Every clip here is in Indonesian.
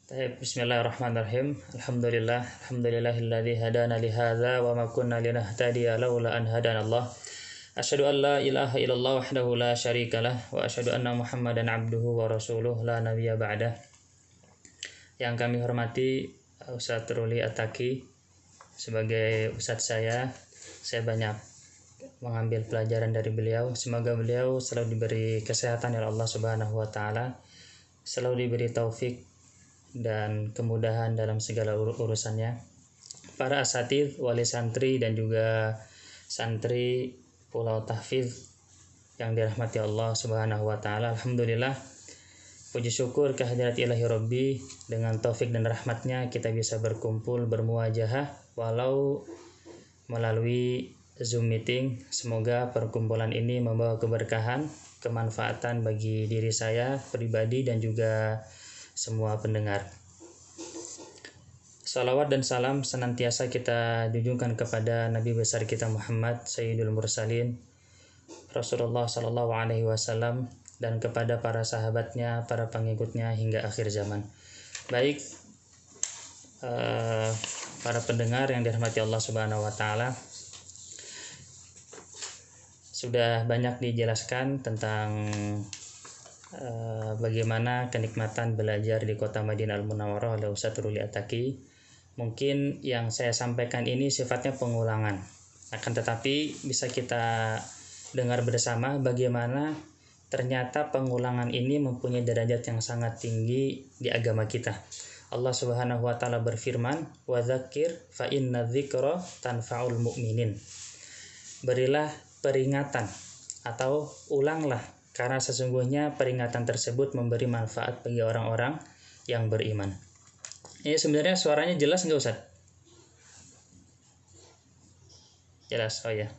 Bismillahirrahmanirrahim. Alhamdulillahilladzi hadana li hadza wa ma kunna linahtadiya laula an hadanallah. Asyhadu an la ilaha illallah wahdahu la syarikalah wa asyhadu anna Muhammadan abduhu wa rasuluh la nabiyya ba'dah. Yang kami hormati Ustaz Ruli Ataki sebagai ustadz saya banyak mengambil pelajaran dari beliau. Semoga beliau selalu diberi kesehatan oleh Allah Subhanahu wa taala, selalu diberi taufik dan kemudahan dalam segala urusannya. Para asatidz, wali santri dan juga santri Pulau Tahfidz yang dirahmati Allah Subhanahu wa taala. Alhamdulillah, puji syukur kehadirat Ilahi Rabbi, dengan taufik dan rahmatnya kita bisa berkumpul bermuajahah walau melalui Zoom meeting. Semoga perkumpulan ini membawa keberkahan, kemanfaatan bagi diri saya pribadi dan juga semua pendengar. Salawat dan salam senantiasa kita junjungkan kepada Nabi besar kita Muhammad Sayyidul Mursalin, Rasulullah Sallallahu Alaihi Wasallam, dan kepada para sahabatnya, para pengikutnya hingga akhir zaman. Baik, para pendengar yang dirahmati Allah Subhanahu Wa Taala, sudah banyak dijelaskan tentang bagaimana kenikmatan belajar di kota Madinah Al-Munawwarah oleh Ustaz Ruli Ataki. Mungkin yang saya sampaikan ini sifatnya pengulangan, akan tetapi bisa kita dengar bersama bagaimana ternyata pengulangan ini mempunyai derajat yang sangat tinggi di agama kita. Allah Subhanahu wa taala berfirman, "Wa dzakir fa inna dzikra tanfa'ul mu'minin." Berilah peringatan atau ulanglah, karena sesungguhnya peringatan tersebut memberi manfaat bagi orang-orang yang beriman. Ini sebenarnya suaranya jelas nggak Ustaz? Jelas, oh ya.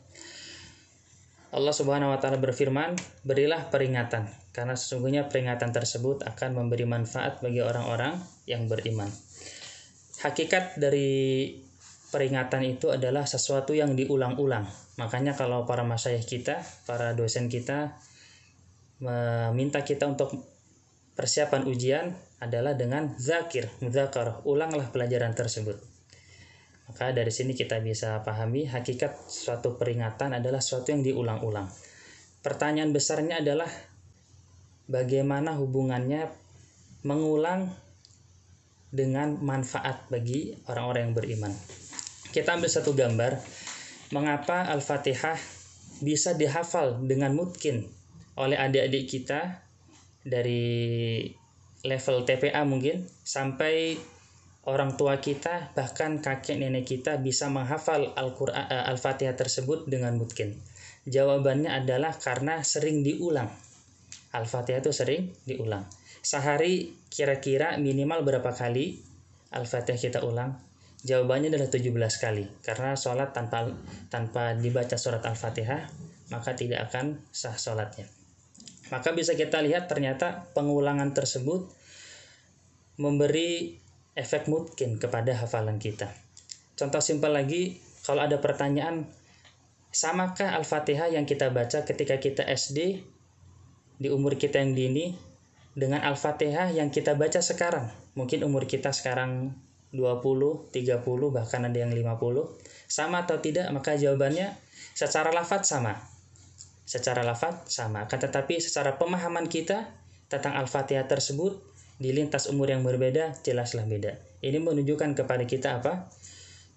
Allah Subhanahu wa taala berfirman, berilah peringatan, karena sesungguhnya peringatan tersebut akan memberi manfaat bagi orang-orang yang beriman. Hakikat dari peringatan itu adalah sesuatu yang diulang-ulang. Makanya kalau para masyayikh kita, para dosen kita meminta kita untuk persiapan ujian adalah dengan zakir, mudzakarah, ulanglah pelajaran tersebut. Maka dari sini kita bisa pahami hakikat suatu peringatan adalah suatu yang diulang-ulang. Pertanyaan besarnya adalah bagaimana hubungannya mengulang dengan manfaat bagi orang-orang yang beriman. Kita ambil satu gambar, mengapa Al-Fatihah bisa dihafal dengan mungkin oleh adik-adik kita dari level TPA mungkin sampai orang tua kita, bahkan kakek nenek kita bisa menghafal Al-Qur'an, Al-Fatihah tersebut dengan mungkin. Jawabannya adalah karena sering diulang. Al-Fatihah itu sering diulang. Sehari kira-kira minimal berapa kali Al-Fatihah kita ulang? Jawabannya adalah 17 kali. Karena sholat tanpa dibaca surat Al-Fatihah, maka tidak akan sah sholatnya. Maka bisa kita lihat ternyata pengulangan tersebut memberi efek mungkin kepada hafalan kita. Contoh simpel lagi, kalau ada pertanyaan, samakah Al-Fatihah yang kita baca ketika kita SD di umur kita yang dini dengan Al-Fatihah yang kita baca sekarang? Mungkin umur kita sekarang 20, 30, bahkan ada yang 50. Sama atau tidak? Maka jawabannya secara lafadz sama. Secara lafadz sama, akan tetapi secara pemahaman kita tentang Al-Fatihah tersebut di lintas umur yang berbeda jelaslah beda. Ini menunjukkan kepada kita apa?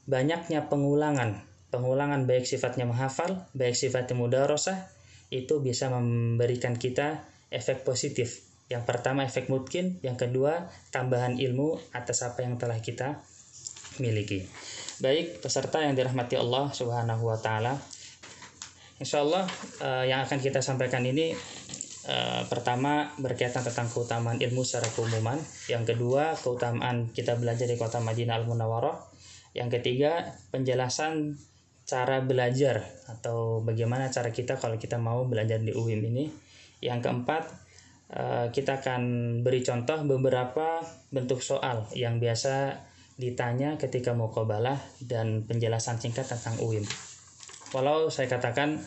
Banyaknya pengulangan baik sifatnya menghafal, baik sifatnya mudarosah, itu bisa memberikan kita efek positif. Yang pertama efek mungkin, yang kedua tambahan ilmu atas apa yang telah kita miliki. Baik peserta yang dirahmati Allah Subhanahu wa taala, insyaallah yang akan kita sampaikan ini pertama berkaitan tentang keutamaan ilmu secara keumuman, yang kedua keutamaan kita belajar di kota Madinah Al-Munawwarah, yang ketiga penjelasan cara belajar atau bagaimana cara kita kalau kita mau belajar di UIM ini, yang keempat kita akan beri contoh beberapa bentuk soal yang biasa ditanya ketika muqabalah dan penjelasan singkat tentang UIM. Walau saya katakan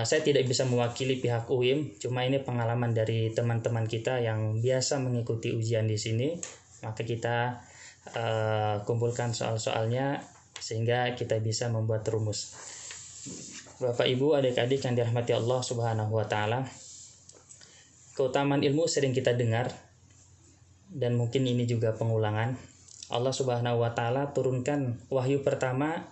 saya tidak bisa mewakili pihak UIM, cuma ini pengalaman dari teman-teman kita yang biasa mengikuti ujian di sini Maka kita kumpulkan soal-soalnya sehingga kita bisa membuat rumus. Bapak Ibu, adik-adik yang dirahmati Allah Subhanahu wa taala, keutamaan ilmu sering kita dengar dan mungkin ini juga pengulangan. Allah Subhanahu wa taala turunkan wahyu pertama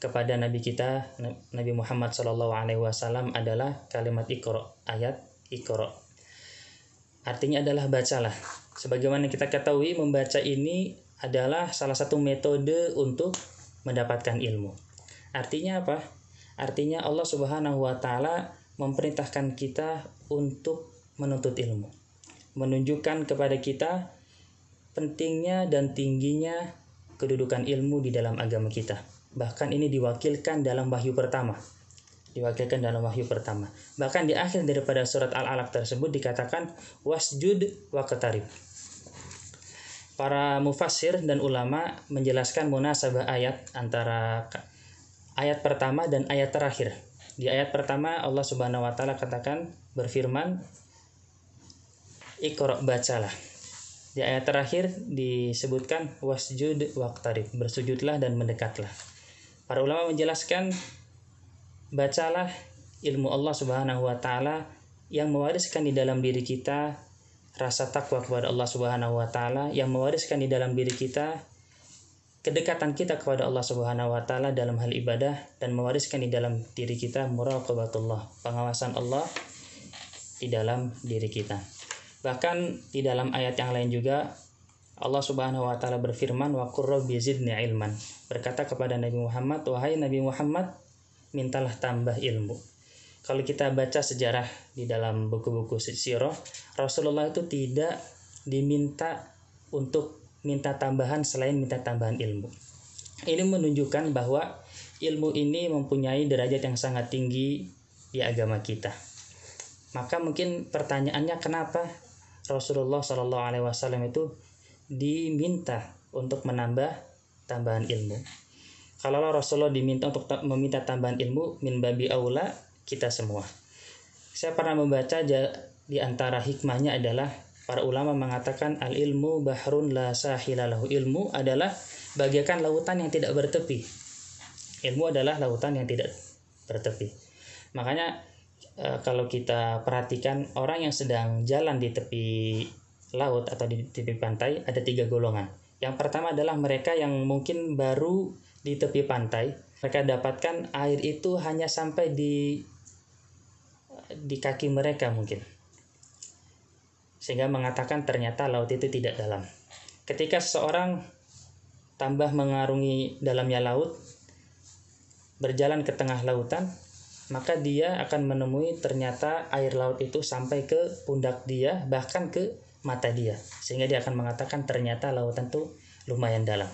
kepada nabi kita Nabi Muhammad sallallahu alaihi wasallam adalah kalimat Iqra, ayat Iqra. Artinya adalah bacalah. Sebagaimana kita ketahui, membaca ini adalah salah satu metode untuk mendapatkan ilmu. Artinya apa? Artinya Allah Subhanahu wa taala memerintahkan kita untuk menuntut ilmu. Menunjukkan kepada kita pentingnya dan tingginya kedudukan ilmu di dalam agama kita. Bahkan ini diwakilkan dalam wahyu pertama. Bahkan di akhir daripada surat Al-Alaq tersebut dikatakan wasjud waqtarib. Para mufassir dan ulama menjelaskan munasabah ayat antara ayat pertama dan ayat terakhir. Di ayat pertama Allah Subhanahu wa taala katakan berfirman, Iqra, bacalah. Di ayat terakhir disebutkan wasjud waqtarib, bersujudlah dan mendekatlah. Para ulama menjelaskan bacalah ilmu Allah Subhanahu wa taala yang mewariskan di dalam diri kita rasa takwa kepada Allah Subhanahu wa taala, yang mewariskan di dalam diri kita kedekatan kita kepada Allah Subhanahu wa taala dalam hal ibadah, dan mewariskan di dalam diri kita muraqabatullah, pengawasan Allah di dalam diri kita. Bahkan di dalam ayat yang lain juga Allah Subhanahu wa taala berfirman wa qur rabbi zidni ilman. Berkata kepada Nabi Muhammad, wahai Nabi Muhammad, mintalah tambah ilmu. Kalau kita baca sejarah di dalam buku-buku sirah, Rasulullah itu tidak diminta untuk minta tambahan selain minta tambahan ilmu. Ini menunjukkan bahwa ilmu ini mempunyai derajat yang sangat tinggi di agama kita. Maka mungkin pertanyaannya, kenapa Rasulullah Shallallahu Alaihi Wasallam itu diminta untuk menambah tambahan ilmu? Kalau Rasulullah diminta untuk meminta tambahan ilmu, min babi aula kita semua. Saya pernah membaca di antara hikmahnya adalah para ulama mengatakan al-ilmu bahrun la sahila lahu. Ilmu adalah bagaikan lautan yang tidak bertepi. Ilmu adalah lautan yang tidak bertepi. Makanya kalau kita perhatikan orang yang sedang jalan di tepi laut atau di tepi pantai, ada 3 golongan. Yang pertama adalah mereka yang mungkin baru di tepi pantai. Mereka dapatkan air itu hanya sampai di kaki mereka mungkin, sehingga mengatakan ternyata laut itu tidak dalam. Ketika seseorang tambah mengarungi dalamnya laut, berjalan ke tengah lautan, maka dia akan menemui ternyata air laut itu sampai ke pundak dia, bahkan ke mata dia, sehingga dia akan mengatakan ternyata lautan itu lumayan dalam.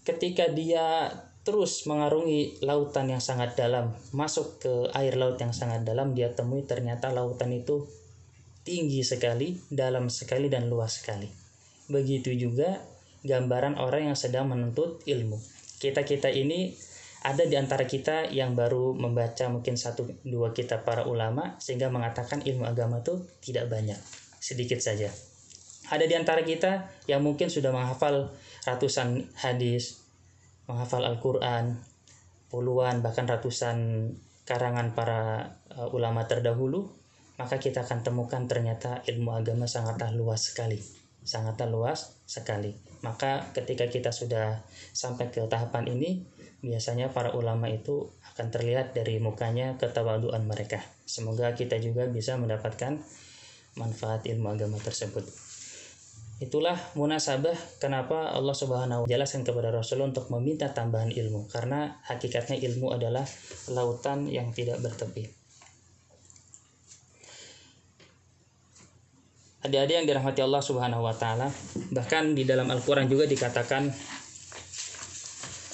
Ketika dia terus mengarungi lautan yang sangat dalam, masuk ke air laut yang sangat dalam, dia temui ternyata lautan itu tinggi sekali, dalam sekali, dan luas sekali. Begitu juga gambaran orang yang sedang menuntut ilmu. Kita ini ada di antara kita yang baru membaca mungkin 1-2 kitab para ulama, sehingga mengatakan ilmu agama itu tidak banyak, sedikit saja. Ada di antara kita yang mungkin sudah menghafal ratusan hadis, menghafal Al-Quran, puluhan bahkan ratusan karangan para ulama terdahulu, maka kita akan temukan ternyata ilmu agama sangatlah luas sekali. Maka ketika kita sudah sampai ke tahapan ini, biasanya para ulama itu akan terlihat dari mukanya ketawaduan mereka. Semoga kita juga bisa mendapatkan manfaat ilmu agama tersebut. Itulah munasabah kenapa Allah Subhanahu wa taala jelaskan kepada Rasulullah untuk meminta tambahan ilmu, karena hakikatnya ilmu adalah lautan yang tidak bertepi. Adik-adik yang dirahmati Allah Subhanahu wa taala, bahkan di dalam Al-Qur'an juga dikatakan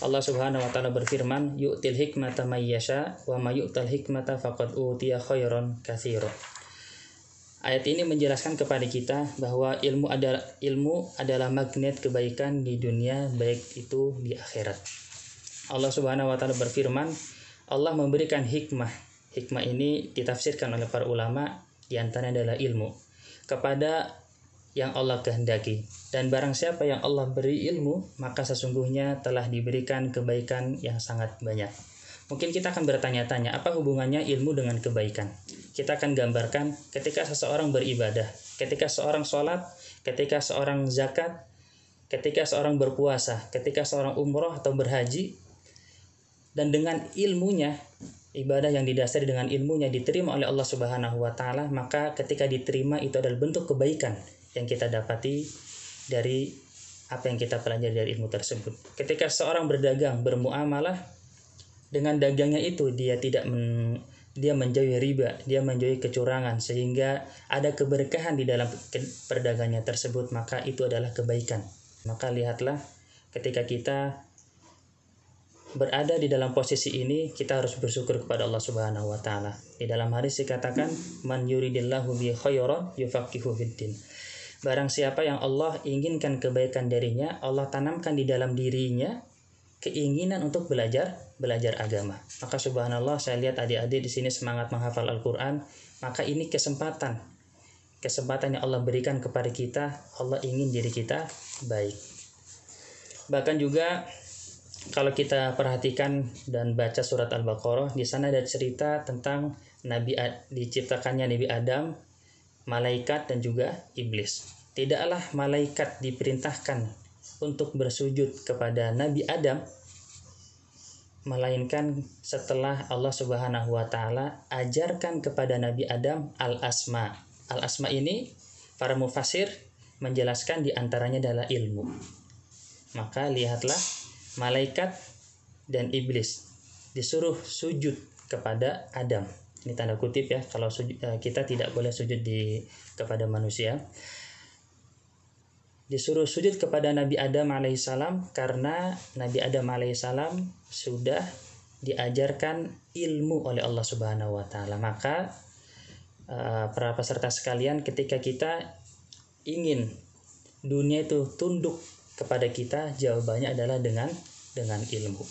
Allah Subhanahu wa taala berfirman, yu'til hikmata may yasha wa may yu'tal hikmata faqad utiya khairan katsira. Ayat ini menjelaskan kepada kita bahwa ilmu adalah magnet kebaikan di dunia, baik itu di akhirat. Allah Subhanahu wa taala berfirman, Allah memberikan hikmah. Hikmah ini ditafsirkan oleh para ulama, di antaranya adalah ilmu, kepada yang Allah kehendaki. Dan barang siapa yang Allah beri ilmu, maka sesungguhnya telah diberikan kebaikan yang sangat banyak. Mungkin kita akan bertanya-tanya, apa hubungannya ilmu dengan kebaikan? Kita akan gambarkan ketika seseorang beribadah, ketika seorang sholat, ketika seorang zakat, ketika seorang berpuasa, ketika seorang umroh atau berhaji, dan dengan ilmunya, ibadah yang didasari dengan ilmunya diterima oleh Allah Subhanahu wa Ta'ala, maka ketika diterima itu adalah bentuk kebaikan yang kita dapati dari apa yang kita pelajari dari ilmu tersebut. Ketika seorang berdagang, bermuamalah, dengan dagangnya itu dia dia menjauhi riba, dia menjauhi kecurangan, sehingga ada keberkahan di dalam perdagangannya tersebut, maka itu adalah kebaikan. Maka lihatlah, ketika kita berada di dalam posisi ini, kita harus bersyukur kepada Allah Subhanahu wa Ta'ala. Di dalam hadis dikatakan, man yuridillahu bi khairan yufaqihu fiddin. Barang siapa yang Allah inginkan kebaikan darinya, Allah tanamkan di dalam dirinya keinginan untuk belajar agama. Maka subhanallah, saya lihat adik-adik di sini semangat menghafal Al-Qur'an, maka ini kesempatan yang Allah berikan kepada kita. Allah ingin diri kita baik. Bahkan juga kalau kita perhatikan dan baca surat Al-Baqarah, di sana ada cerita tentang diciptakannya Nabi Adam, malaikat dan juga iblis. Tidaklah malaikat diperintahkan untuk bersujud kepada Nabi Adam, melainkan setelah Allah Subhanahu wa Ta'ala ajarkan kepada Nabi Adam al-asma. Al-asma ini para mufassir menjelaskan diantaranya adalah ilmu. Maka lihatlah, malaikat dan iblis disuruh sujud kepada Adam. Ini tanda kutip ya, kalau kita tidak boleh sujud kepada manusia. Disuruh sujud kepada Nabi Adam alaihissalam karena Nabi Adam alaihissalam sudah diajarkan ilmu oleh Allah Subhanahu wa Ta'ala. Maka para peserta sekalian, ketika kita ingin dunia itu tunduk kepada kita, jawabannya adalah dengan ilmu.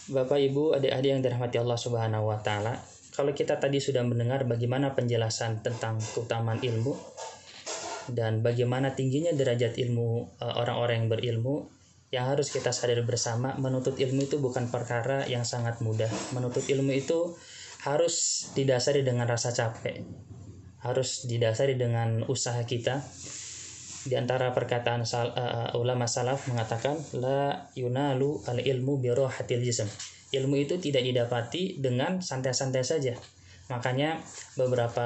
Bapak, Ibu, adik-adik yang dirahmati Allah Subhanahu wa Ta'ala, kalau kita tadi sudah mendengar bagaimana penjelasan tentang keutamaan ilmu dan bagaimana tingginya derajat ilmu orang-orang yang berilmu, yang harus kita sadari bersama, menuntut ilmu itu bukan perkara yang sangat mudah. Menuntut ilmu itu harus didasari dengan rasa capek, harus didasari dengan usaha kita. Di antara perkataan ulama salaf mengatakan, la yunalu al-ilmu bi rahatil jism. Ilmu itu tidak didapati dengan santai-santai saja. Makanya beberapa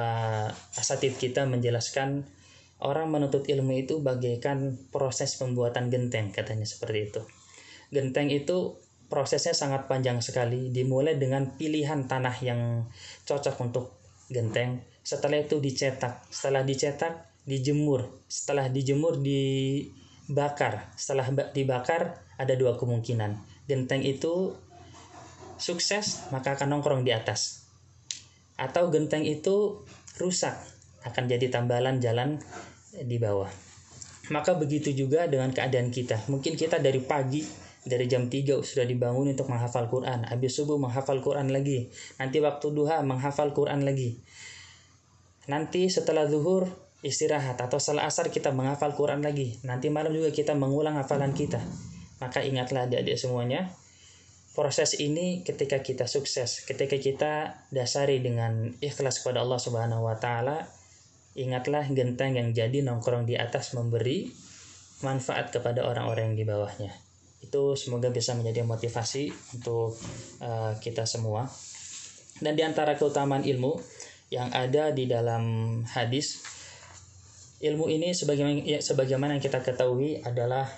asatidz kita menjelaskan, orang menuntut ilmu itu bagaikan proses pembuatan genteng, katanya seperti itu. Genteng itu prosesnya sangat panjang sekali, dimulai dengan pilihan tanah yang cocok untuk genteng. Setelah itu dicetak, setelah dicetak dijemur, setelah dijemur dibakar. Setelah dibakar ada dua kemungkinan. Genteng itu sukses, maka akan nongkrong di atas. Atau genteng itu rusak, akan jadi tambalan jalan di bawah. Maka begitu juga dengan keadaan kita. Mungkin kita dari pagi, dari jam 3 sudah dibangun untuk menghafal Quran, habis subuh menghafal Quran lagi, nanti waktu duha menghafal Quran lagi, nanti setelah zuhur istirahat, atau setelah asar kita menghafal Quran lagi, nanti malam juga kita mengulang hafalan kita. Maka ingatlah adik-adik semuanya, proses ini ketika kita sukses, ketika kita dasari dengan ikhlas kepada Allah Subhanahu wa Ta'ala, ingatlah genteng yang jadi nongkrong di atas memberi manfaat kepada orang-orang yang di bawahnya. Itu semoga bisa menjadi motivasi untuk kita semua. Dan di antara keutamaan ilmu yang ada di dalam hadis, ilmu ini sebagaimana yang kita ketahui adalah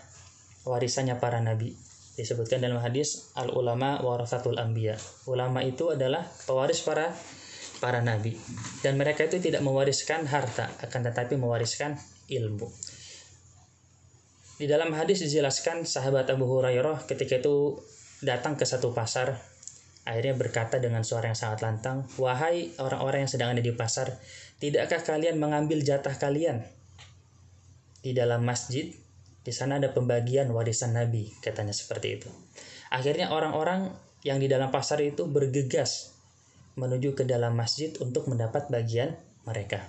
warisannya para nabi. Disebutkan dalam hadis, al-ulama warasatul anbiya. Ulama itu adalah pewaris para nabi, dan mereka itu tidak mewariskan harta, akan tetapi mewariskan ilmu. Di dalam hadis dijelaskan, sahabat Abu Hurairah ketika itu datang ke satu pasar, akhirnya berkata dengan suara yang sangat lantang, wahai orang-orang yang sedang ada di pasar, tidakkah kalian mengambil jatah kalian di dalam masjid? Di sana ada pembagian warisan Nabi, katanya seperti itu. Akhirnya orang-orang yang di dalam pasar itu bergegas menuju ke dalam masjid untuk mendapat bagian mereka.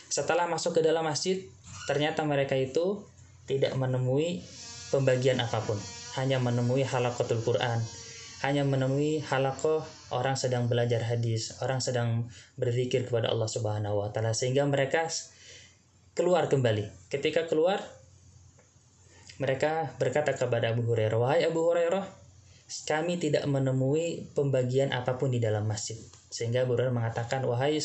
Setelah masuk ke dalam masjid, ternyata mereka itu tidak menemui pembagian apapun, hanya menemui halaqatul Quran, hanya menemui halaqah orang sedang belajar hadis, orang sedang berzikir kepada Allah Subhanahu wa taala, sehingga mereka keluar kembali. Ketika keluar, mereka berkata kepada Abu Hurairah, "Wahai Abu Hurairah, kami tidak menemui pembagian apapun di dalam masjid." Sehingga Abu Hurairah mengatakan, "Wahai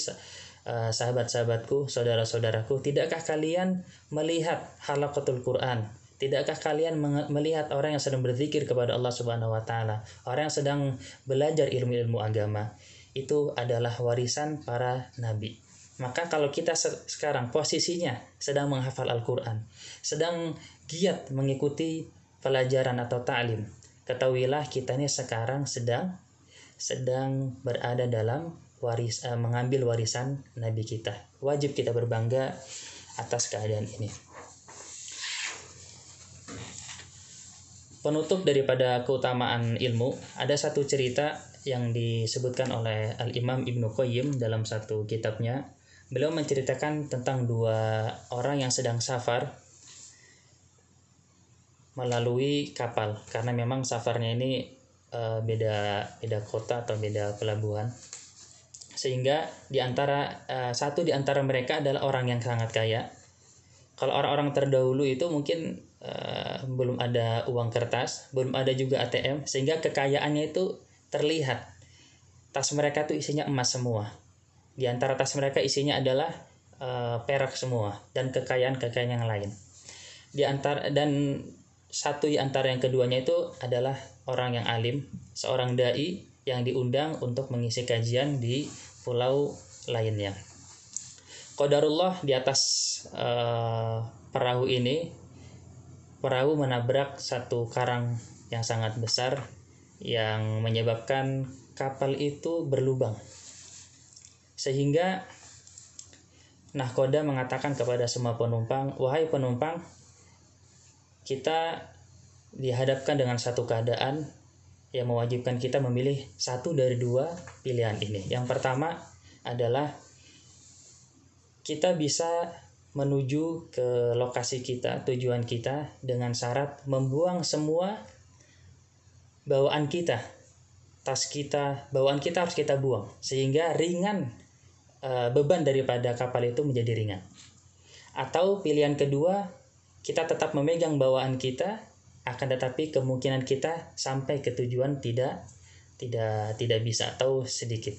sahabat-sahabatku, saudara-saudaraku, tidakkah kalian melihat halaqatul Quran? Tidakkah kalian melihat orang yang sedang berzikir kepada Allah Subhanahu wa taala, orang yang sedang belajar ilmu-ilmu agama? Itu adalah warisan para nabi." Maka kalau kita sekarang posisinya sedang menghafal Al-Quran, sedang giat mengikuti pelajaran atau ta'lim, ketahuilah kita ini sekarang sedang berada dalam mengambil warisan Nabi kita. Wajib kita berbangga atas keadaan ini. Penutup daripada keutamaan ilmu, ada satu cerita yang disebutkan oleh Al-Imam Ibnu Qayyim dalam satu kitabnya. Beliau menceritakan tentang dua orang yang sedang safar melalui kapal, karena memang safarnya ini beda kota atau beda pelabuhan, sehingga satu di antara mereka adalah orang yang sangat kaya. Kalau orang-orang terdahulu itu mungkin belum ada uang kertas, belum ada juga ATM, sehingga kekayaannya itu terlihat. Tas mereka itu isinya emas semua. Di antara tas mereka isinya adalah perak semua dan kekayaan yang lain. Dan satu di antara yang keduanya itu adalah orang yang alim, seorang dai yang diundang untuk mengisi kajian di pulau lainnya. Qadarullah, di atas perahu menabrak satu karang yang sangat besar yang menyebabkan kapal itu berlubang. Sehingga nahkoda mengatakan kepada semua penumpang, "Wahai penumpang, kita dihadapkan dengan satu keadaan yang mewajibkan kita memilih satu dari dua pilihan ini. Yang pertama adalah kita bisa menuju ke lokasi kita, tujuan kita, dengan syarat membuang semua bawaan kita, tas kita, bawaan kita harus kita buang, sehingga ringan, beban daripada kapal itu menjadi ringan. Atau pilihan kedua, kita tetap memegang bawaan kita, akan tetapi kemungkinan kita sampai ke tujuan tidak bisa atau sedikit.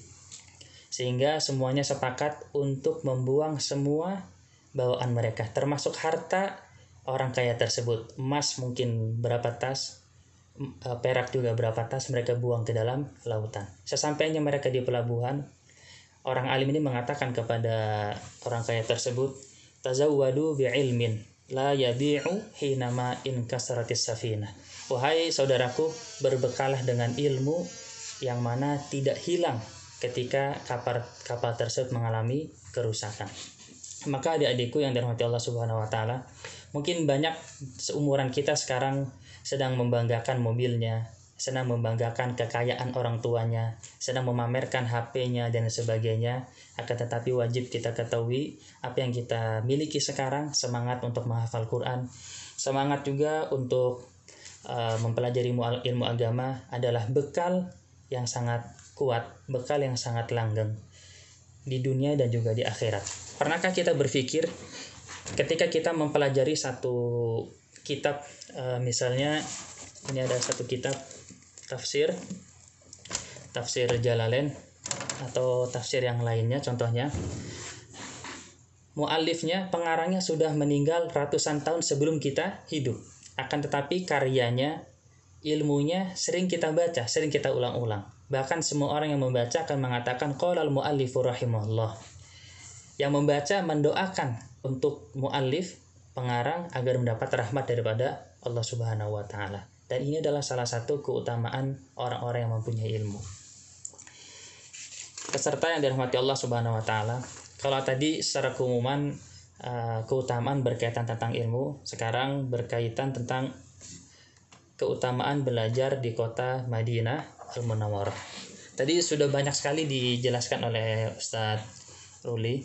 Sehingga semuanya sepakat untuk membuang semua bawaan mereka, termasuk harta orang kaya tersebut. Emas mungkin berapa tas, perak juga berapa tas, mereka buang ke dalam lautan. Sesampainya mereka di pelabuhan, orang alim ini mengatakan kepada orang kaya tersebut, "Tazawwadu bi'ilmin la yadi'u hinama in kasratis safinah." Wahai saudaraku, berbekalah dengan ilmu yang mana tidak hilang ketika kapal tersebut mengalami kerusakan. Maka adik-adikku yang dirahmati Allah Subhanahu wa taala, mungkin banyak seumuran kita sekarang sedang membanggakan mobilnya, sedang membanggakan kekayaan orang tuanya, sedang memamerkan HP-nya dan sebagainya. Akan tetapi wajib kita ketahui apa yang kita miliki sekarang, semangat untuk menghafal Quran, semangat juga untuk mempelajari ilmu agama adalah bekal yang sangat kuat, bekal yang sangat langgeng di dunia dan juga di akhirat. Pernahkah kita berpikir ketika kita mempelajari satu kitab, misalnya ini ada satu kitab tafsir Jalalain atau tafsir yang lainnya, contohnya muallifnya, pengarangnya sudah meninggal ratusan tahun sebelum kita hidup, akan tetapi karyanya, ilmunya sering kita baca, sering kita ulang-ulang. Bahkan semua orang yang membaca akan mengatakan qalal muallifu rahimahullah. Yang membaca mendoakan untuk muallif, pengarang, agar mendapat rahmat daripada Allah Subhanahu wa taala. Dan ini adalah salah satu keutamaan orang-orang yang mempunyai ilmu. Peserta yang dirahmati Allah Subhanahu wa taala, kalau tadi secara keumuman keutamaan berkaitan tentang ilmu, sekarang berkaitan tentang keutamaan belajar di kota Madinah Al-Munawwarah. Tadi sudah banyak sekali dijelaskan oleh Ustadz Ruli.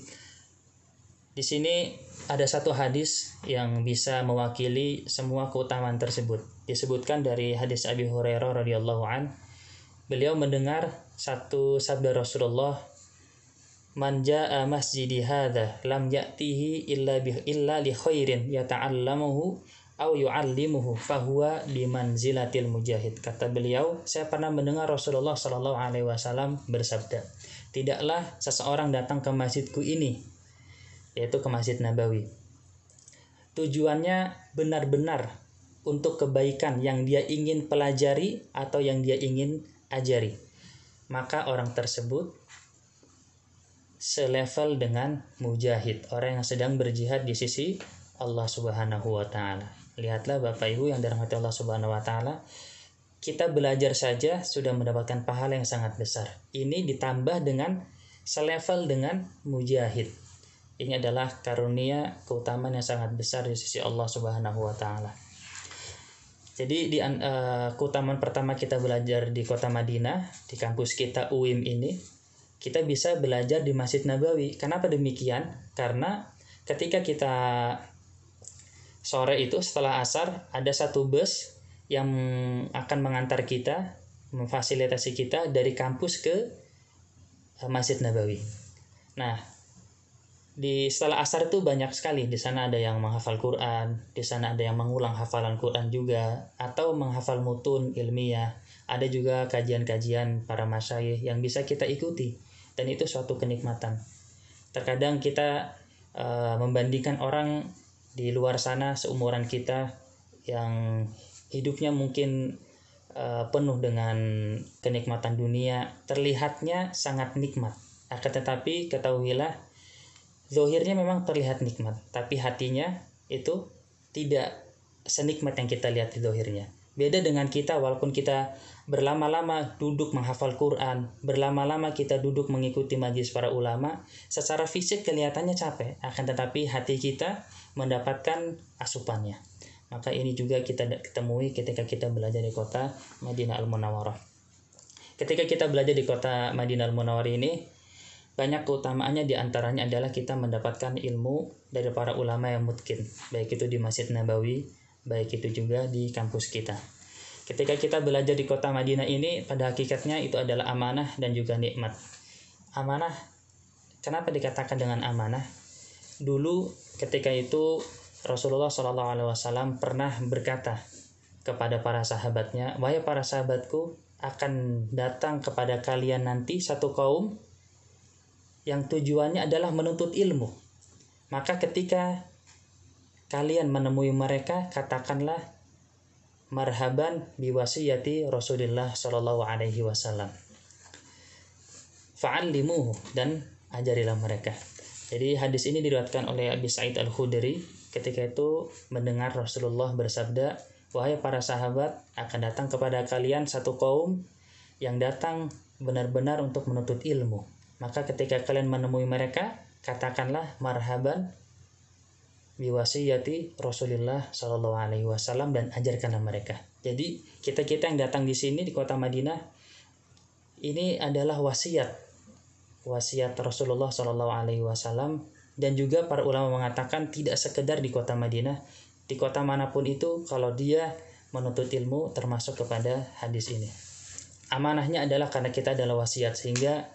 Di sini ada satu hadis yang bisa mewakili semua keutamaan tersebut. Disebutkan dari hadis Abi Hurairah radhiyallahu an, beliau mendengar satu sabda Rasulullah, "Man jaa masjidi hadza lam ya'tihi illa li khairin yata'allamuhu aw yu'allimuhu fahuwa bi manzilatil mujahid." Kata beliau, saya pernah mendengar Rasulullah sallallahu alaihi wasallam bersabda, "Tidaklah seseorang datang ke masjidku ini," yaitu ke Masjid Nabawi, "tujuannya benar-benar untuk kebaikan yang dia ingin pelajari atau yang dia ingin ajari, maka orang tersebut selevel dengan mujahid, orang yang sedang berjihad di sisi Allah Subhanahu wa taala." Lihatlah Bapak Ibu yang dirahmati Allah Subhanahu wa taala, kita belajar saja sudah mendapatkan pahala yang sangat besar. Ini ditambah dengan selevel dengan mujahid. Ini adalah karunia keutamaan yang sangat besar di sisi Allah Subhanahu wa taala. Jadi keutamaan pertama kita belajar di kota Madinah, di kampus kita UIM ini, kita bisa belajar di Masjid Nabawi. Kenapa demikian? Karena ketika kita sore itu setelah asar, ada satu bus yang akan mengantar kita, memfasilitasi kita dari kampus ke Masjid Nabawi. Nah, setelah asar itu banyak sekali. Di sana ada yang menghafal Quran, di sana ada yang mengulang hafalan Quran juga, atau menghafal mutun ilmiah. Ada juga kajian-kajian para masyayikh yang bisa kita ikuti, dan itu suatu kenikmatan. Terkadang kita membandingkan orang di luar sana seumuran kita yang hidupnya mungkin penuh dengan kenikmatan dunia, terlihatnya sangat nikmat. Akan tetapi ketahuilah, zahirnya memang terlihat nikmat, tapi hatinya itu tidak senikmat yang kita lihat di zahirnya. Beda dengan kita, walaupun kita berlama-lama duduk menghafal Quran, berlama-lama kita duduk mengikuti majelis para ulama, secara fisik kelihatannya capek, akan tetapi hati kita mendapatkan asupannya. Maka ini juga kita ketemui ketika kita belajar di kota Madinah Al-Munawwarah. Ketika kita belajar di kota Madinah Al-Munawwarah ini, banyak keutamaannya, diantaranya adalah kita mendapatkan ilmu dari para ulama yang mutqin, baik itu di Masjid Nabawi, baik itu juga di kampus kita. Ketika kita belajar di kota Madinah ini, pada hakikatnya itu adalah amanah dan juga nikmat. Amanah, kenapa dikatakan dengan amanah? Dulu ketika itu Rasulullah SAW pernah berkata kepada para sahabatnya, "Wahai para sahabatku, akan datang kepada kalian nanti satu kaum yang tujuannya adalah menuntut ilmu. Maka ketika kalian menemui mereka, katakanlah marhaban biwasiyati Rasulullah sallallahu alaihi wasallam. Fa'allimuhu, dan ajarilah mereka." Jadi hadis ini diriwayatkan oleh Abi Sa'id Al-Khudri. Ketika itu mendengar Rasulullah bersabda, "Wahai para sahabat, akan datang kepada kalian satu kaum yang datang benar-benar untuk menuntut ilmu. Maka ketika kalian menemui mereka, katakanlah marhaban biwasiyati Rasulullah sallallahu alaihi wasallam, dan ajarkanlah mereka." Jadi kita yang datang di sini di kota Madinah, ini adalah wasiat Rasulullah sallallahu alaihi wasallam, dan juga para ulama mengatakan tidak sekedar di kota Madinah, di kota manapun itu kalau dia menuntut ilmu termasuk kepada hadis ini. Amanahnya adalah karena kita adalah wasiat, sehingga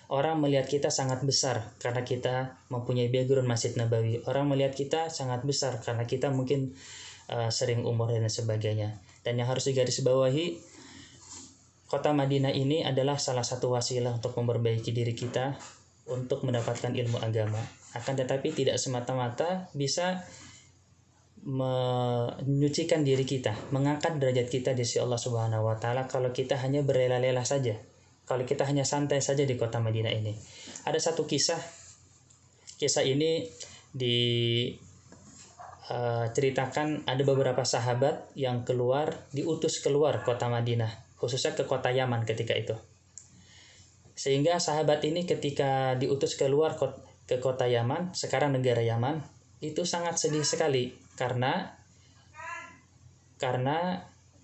orang melihat kita sangat besar karena kita mempunyai background Masjid Nabawi. Orang melihat kita sangat besar karena kita mungkin sering umroh dan sebagainya. Dan yang harus digarisbawahi, kota Madinah ini adalah salah satu wasilah untuk memperbaiki diri kita untuk mendapatkan ilmu agama. Akan tetapi tidak semata-mata bisa menyucikan diri kita, mengangkat derajat kita di sisi Allah Subhanahu wa taala kalau kita hanya berlela-lela saja. Kalau kita hanya santai saja di kota Madinah ini. Ada satu kisah ini diceritakan ada beberapa sahabat yang diutus keluar kota Madinah, khususnya ke kota Yaman ketika itu. Sehingga sahabat ini ketika diutus keluar ke kota Yaman, sekarang negara Yaman, itu sangat sedih sekali karena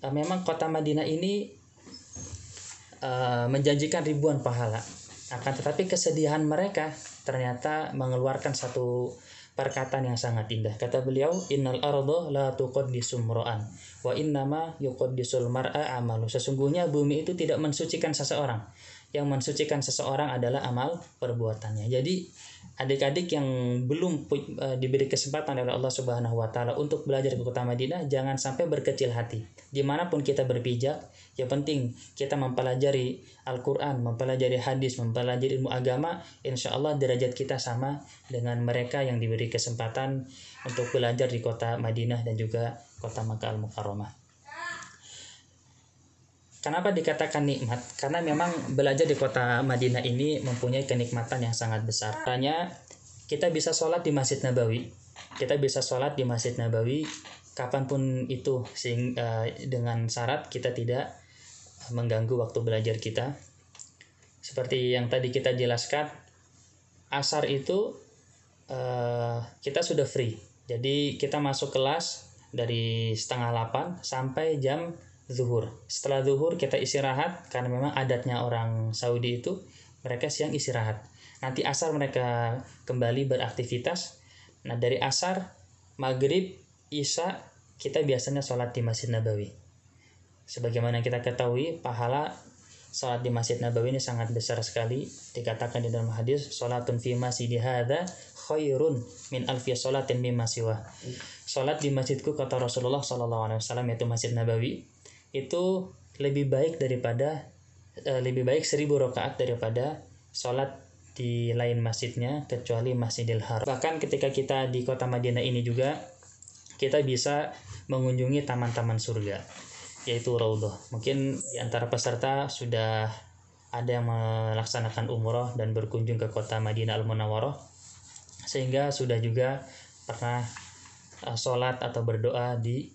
memang kota Madinah ini menjanjikan ribuan pahala. Akan tetapi kesedihan mereka ternyata mengeluarkan satu perkataan yang sangat indah. Kata beliau, innal arda la tuqaddisu mra'an wa innama yuqaddisul mar'a amalu. Sesungguhnya bumi itu tidak mensucikan seseorang. Yang mensucikan seseorang adalah amal perbuatannya. Jadi adik-adik yang belum diberi kesempatan oleh Allah Subhanahu wa taala untuk belajar ke kota Madinah, jangan sampai berkecil hati. Dimanapun kita berpijak, yang penting kita mempelajari Al-Quran, mempelajari hadis, mempelajari ilmu agama, insya Allah derajat kita sama dengan mereka yang diberi kesempatan untuk belajar di kota Madinah dan juga kota Makkah Al-Mukarramah. Kenapa dikatakan nikmat? Karena memang belajar di kota Madinah ini mempunyai kenikmatan yang sangat besar. Karena kita bisa sholat di Masjid Nabawi. Kita bisa sholat di Masjid Nabawi kapanpun itu, dengan syarat kita tidak mengganggu waktu belajar kita. Seperti yang tadi kita jelaskan, asar itu kita sudah free. Jadi kita masuk kelas dari 7:30 sampai jam zuhur. Setelah zuhur kita istirahat, karena memang adatnya orang Saudi itu mereka siang istirahat. Nanti asar mereka kembali beraktivitas. Nah, dari asar, maghrib, isya kita biasanya sholat di Masjid Nabawi. Sebagaimana kita ketahui, pahala sholat di Masjid Nabawi ini sangat besar sekali. Dikatakan di dalam hadis, sholatun fi masjidi hadza khairun min alfi sholatin mimma siwa. Sholat di masjidku, kata Rasulullah SAW, yaitu Masjid Nabawi, itu lebih baik 1000 rakaat daripada sholat di lain masjidnya kecuali Masjidil Haram. Bahkan ketika kita di kota Madinah ini juga kita bisa mengunjungi taman-taman surga, yaitu Raudhah. Mungkin di antara peserta sudah ada yang melaksanakan umroh dan berkunjung ke kota Madinah Al-Munawwarah, sehingga sudah juga pernah sholat atau berdoa di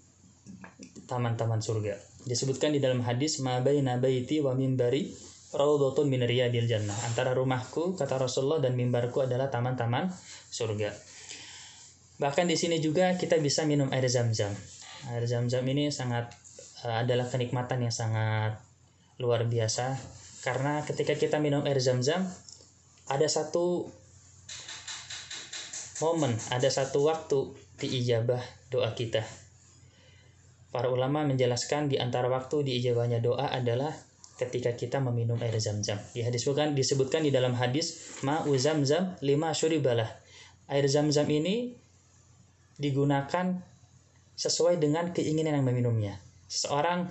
taman-taman surga. Disebutkan di dalam hadis, ma baina baiti wa minbari raudhatun min riyadil jannah. Antara rumahku, kata Rasulullah, dan mimbarku adalah taman-taman surga. Bahkan di sini juga kita bisa minum air Zam-Zam. Air Zam-Zam ini adalah kenikmatan yang sangat luar biasa, karena ketika kita minum air Zam-Zam, ada satu momen, ada satu waktu diijabah doa kita. Para ulama menjelaskan di antara waktu diijabahnya doa adalah ketika kita meminum air Zam-Zam. Disebutkan di dalam hadis, ma'u Zam-Zam lima syuribalah. Air Zam-Zam ini digunakan sesuai dengan keinginan yang meminumnya. Seseorang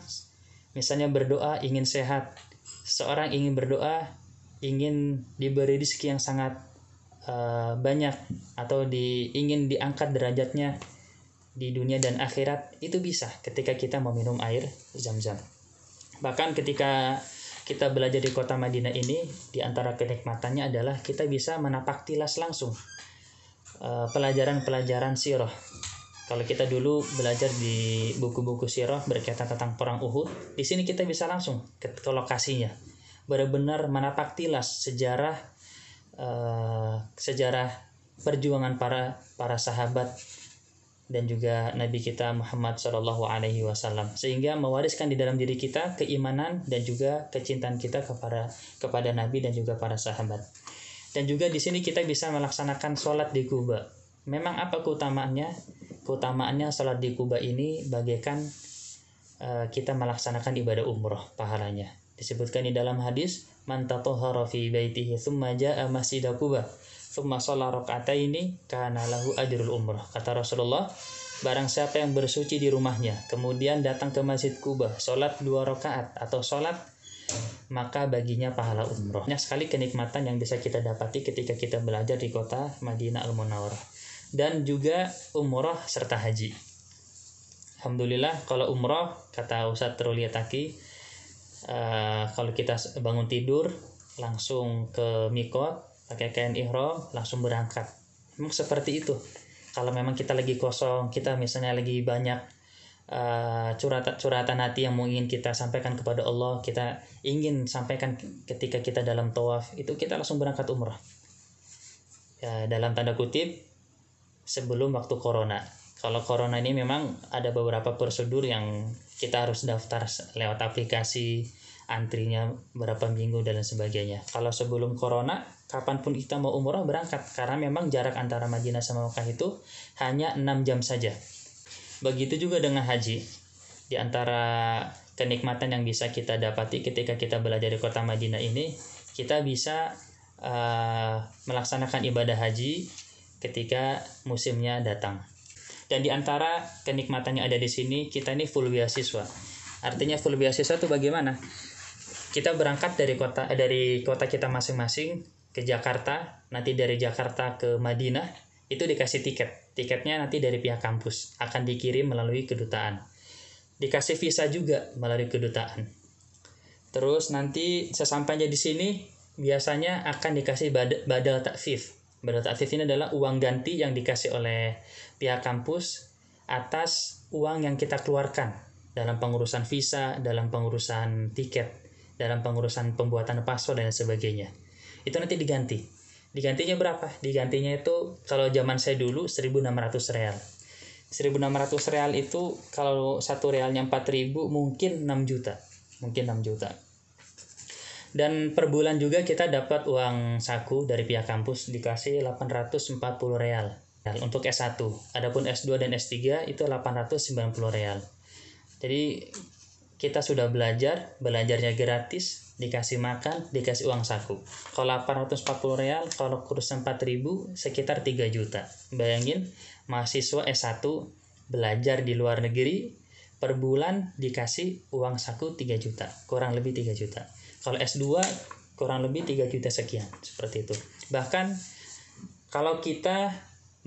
misalnya berdoa ingin sehat, seseorang ingin berdoa ingin diberi rezeki yang sangat banyak, atau ingin diangkat derajatnya di dunia dan akhirat, itu bisa ketika kita meminum air Zam-Zam. Bahkan ketika kita belajar di kota Madinah ini, di antara kenikmatannya adalah kita bisa menapak tilas langsung pelajaran-pelajaran sirah. Kalau kita dulu belajar di buku-buku sirah berkaitan tentang perang Uhud, di sini kita bisa langsung ke lokasinya, benar-benar menapak tilas sejarah perjuangan para sahabat dan juga Nabi kita Muhammad SAW, sehingga mewariskan di dalam diri kita keimanan dan juga kecintaan kita kepada Nabi dan juga para sahabat. Dan juga di sini kita bisa melaksanakan sholat di Quba. Memang apa keutamaannya? Keutamaannya sholat di Quba ini bagaikan kita melaksanakan ibadah umroh pahalanya. Disebutkan di dalam hadis, man tatahhara fi baitihi tsumma jaa masjid Quba tsumma shalla rak'ataini kana lahu ajrul umrah. Kata Rasulullah, barang siapa yang bersuci di rumahnya kemudian datang ke Masjid Quba, sholat 2 rakaat atau sholat, maka baginya pahala umroh. Banyak sekali kenikmatan yang bisa kita dapati ketika kita belajar di kota Madinah Al-Munawwarah. Dan juga umroh serta haji. Alhamdulillah, kalau umroh, kata Ustadz Ruliataki, kalau kita bangun tidur langsung ke mikot, pakai kain ihram, langsung berangkat. Memang seperti itu. Kalau memang kita lagi kosong, kita misalnya lagi banyak curhatan hati yang mau ingin kita sampaikan kepada Allah, kita ingin sampaikan ketika kita dalam tawaf, itu kita langsung berangkat umrah. Ya, dalam tanda kutip, sebelum waktu corona. Kalau corona ini memang ada beberapa prosedur yang kita harus daftar lewat aplikasi, antrinya berapa minggu dan lain sebagainya. Kalau sebelum corona, kapanpun kita mau umroh berangkat, karena memang jarak antara Madinah sama Mekah itu hanya 6 jam saja. Begitu juga dengan haji. Di antara kenikmatan yang bisa kita dapati ketika kita belajar di kota Madinah ini, kita bisa melaksanakan ibadah haji ketika musimnya datang. Dan di antara kenikmatan yang ada di sini, kita ini full beasiswa. Artinya full beasiswa itu bagaimana? Kita berangkat dari kota kita masing-masing ke Jakarta, nanti dari Jakarta ke Madinah, itu dikasih tiket. Tiketnya nanti dari pihak kampus, akan dikirim melalui kedutaan. Dikasih visa juga melalui kedutaan. Terus nanti sesampainya di sini, biasanya akan dikasih badal takfif. Badal takfif ini adalah uang ganti yang dikasih oleh pihak kampus atas uang yang kita keluarkan dalam pengurusan visa, dalam pengurusan tiket, dalam pengurusan pembuatan paspor dan sebagainya. Itu nanti diganti. Digantinya berapa? Digantinya itu kalau zaman saya dulu 1.600 real. 1.600 real itu kalau satu realnya 4.000 mungkin 6 juta. Mungkin 6 juta. Dan per bulan juga kita dapat uang saku dari pihak kampus dikasih 840 real untuk S1. Adapun S2 dan S3 itu 890 real. Jadi kita sudah belajarnya gratis, dikasih makan, dikasih uang saku. Kalau 840 real, kalau kursus 4.000 sekitar 3 juta. Bayangin mahasiswa S1 belajar di luar negeri per bulan dikasih uang saku 3 juta, kurang lebih 3 juta. Kalau S2 kurang lebih 3 juta sekian, seperti itu. Bahkan kalau kita